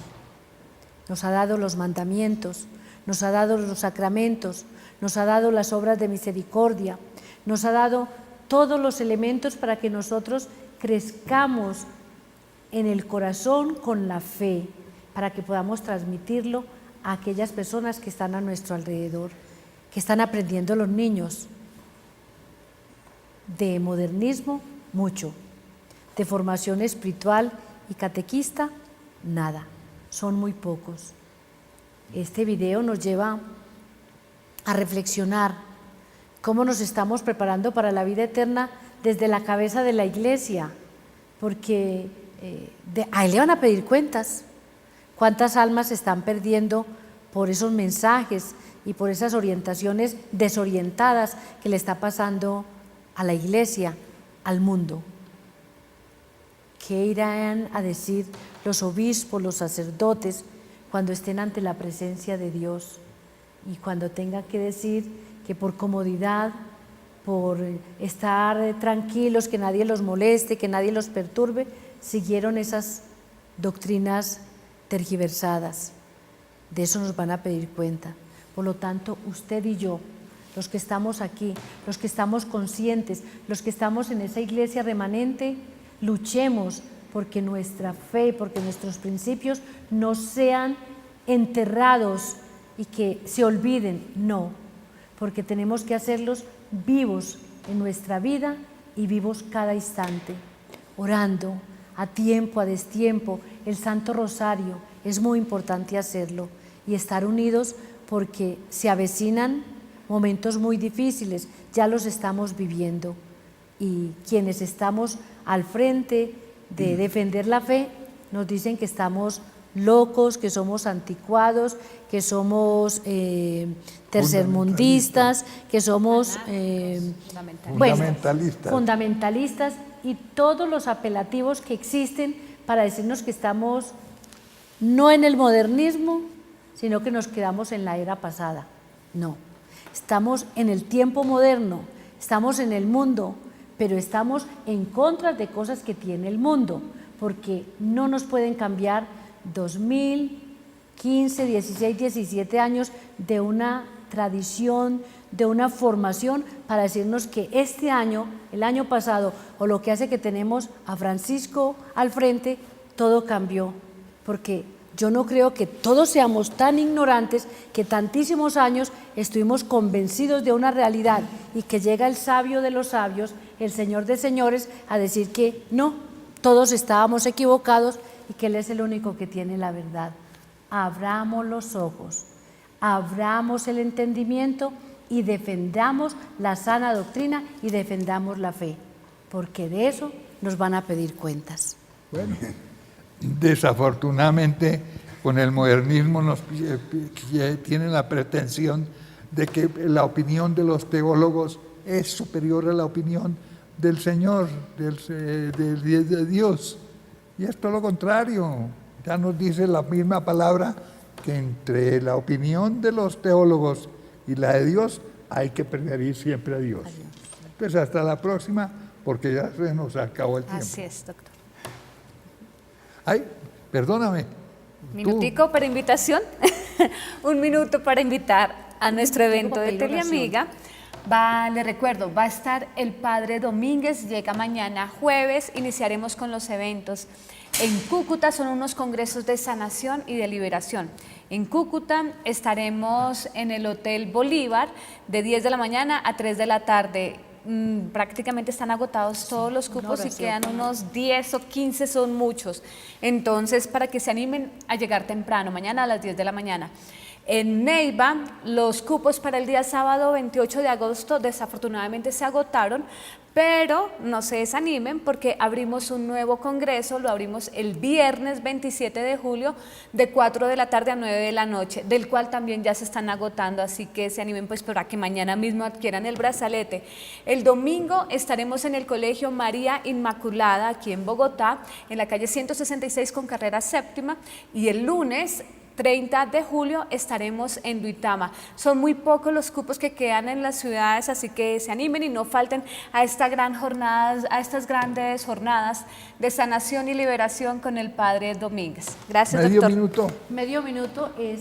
Nos ha dado los mandamientos, nos ha dado los sacramentos, nos ha dado las obras de misericordia, nos ha dado todos los elementos para que nosotros crezcamos en el corazón con la fe, para que podamos transmitirlo a aquellas personas que están a nuestro alrededor, que están aprendiendo los niños. De modernismo, mucho. De formación espiritual y catequista, nada. Son muy pocos. Este video nos lleva a reflexionar cómo nos estamos preparando para la vida eterna desde la cabeza de la Iglesia, porque a Él le van a pedir cuentas. ¿Cuántas almas se están perdiendo por esos mensajes y por esas orientaciones desorientadas que le está pasando a la Iglesia, al mundo? ¿Qué irán a decir los obispos, los sacerdotes, cuando estén ante la presencia de Dios y cuando tengan que decir que por comodidad, por estar tranquilos, que nadie los moleste, que nadie los perturbe, siguieron esas doctrinas tergiversadas? De eso nos van a pedir cuenta. Por lo tanto, usted y yo, los que estamos aquí, los que estamos conscientes, los que estamos en esa iglesia remanente, luchemos porque nuestra fe, porque nuestros principios no sean enterrados y que se olviden, no, porque tenemos que hacerlos vivos en nuestra vida y vivos cada instante, orando a tiempo, a destiempo. El Santo Rosario es muy importante hacerlo y estar unidos porque se avecinan momentos muy difíciles, ya los estamos viviendo, y quienes estamos al frente de defender la fe nos dicen que estamos locos, que somos anticuados, que somos tercermundistas, que somos fundamentalistas y todos los apelativos que existen para decirnos que estamos no en el modernismo, sino que nos quedamos en la era pasada. No, estamos en el tiempo moderno, estamos en el mundo, pero estamos en contra de cosas que tiene el mundo, porque no nos pueden cambiar 2015, 16, 17 años de una tradición, de una formación para decirnos que este año, el año pasado, o lo que hace que tenemos a Francisco al frente, todo cambió, porque yo no creo que todos seamos tan ignorantes que tantísimos años estuvimos convencidos de una realidad y que llega el sabio de los sabios, el Señor de señores, a decir que no, todos estábamos equivocados y que Él es el único que tiene la verdad. Abramos los ojos, abramos el entendimiento y defendamos la sana doctrina y defendamos la fe, porque de eso nos van a pedir cuentas. Bueno, desafortunadamente con el modernismo nos tienen la pretensión de que la opinión de los teólogos es superior a la opinión del Señor, de Dios. Y esto es lo contrario. Ya nos dice la misma palabra que entre la opinión de los teólogos y la de Dios hay que preferir siempre a Dios. Pues hasta la próxima, porque ya se nos acabó el tiempo. Así es, doctor. Ay, perdóname. Minutico para invitación. Un minuto para invitar a nuestro evento de Teleamiga. Les recuerdo, va a estar el Padre Domínguez, llega mañana jueves, iniciaremos con los eventos. En Cúcuta son unos congresos de sanación y de liberación. En Cúcuta estaremos en el Hotel Bolívar de 10 de la mañana a 3 de la tarde. Prácticamente están agotados todos los cupos y quedan unos 10 o 15, son muchos. Entonces, para que se animen a llegar temprano, mañana a las 10 de la mañana. En Neiva, los cupos para el día sábado 28 de agosto desafortunadamente se agotaron, pero no se desanimen porque abrimos un nuevo congreso, lo abrimos el viernes 27 de julio de 4 de la tarde a 9 de la noche, del cual también ya se están agotando, así que se animen pues para que mañana mismo adquieran el brazalete. El domingo estaremos en el Colegio María Inmaculada, aquí en Bogotá, en la calle 166 con carrera séptima, y el lunes 30 de julio estaremos en Duitama. Son muy pocos los cupos que quedan en las ciudades, así que se animen y no falten a estas grandes jornadas de sanación y liberación con el Padre Domínguez. Gracias, Medio doctor. minuto. Medio minuto es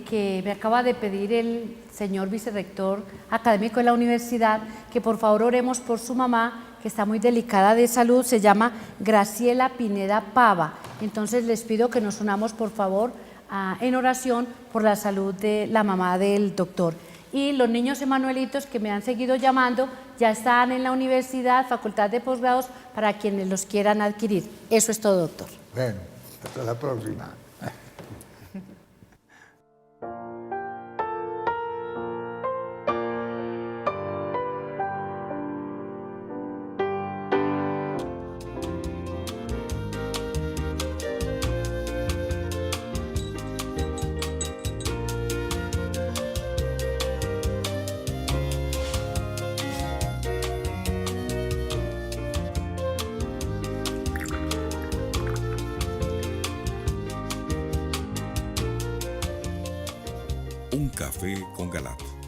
que me acaba de pedir el señor vicerrector académico de la universidad que por favor oremos por su mamá, que está muy delicada de salud, se llama Graciela Pineda Pava. Entonces les pido que nos unamos por favor en oración por la salud de la mamá del doctor. Y los niños emanuelitos que me han seguido llamando ya están en la universidad, facultad de posgrados, para quienes los quieran adquirir. Eso es todo, doctor. Bueno, hasta la próxima. Un café con Galat.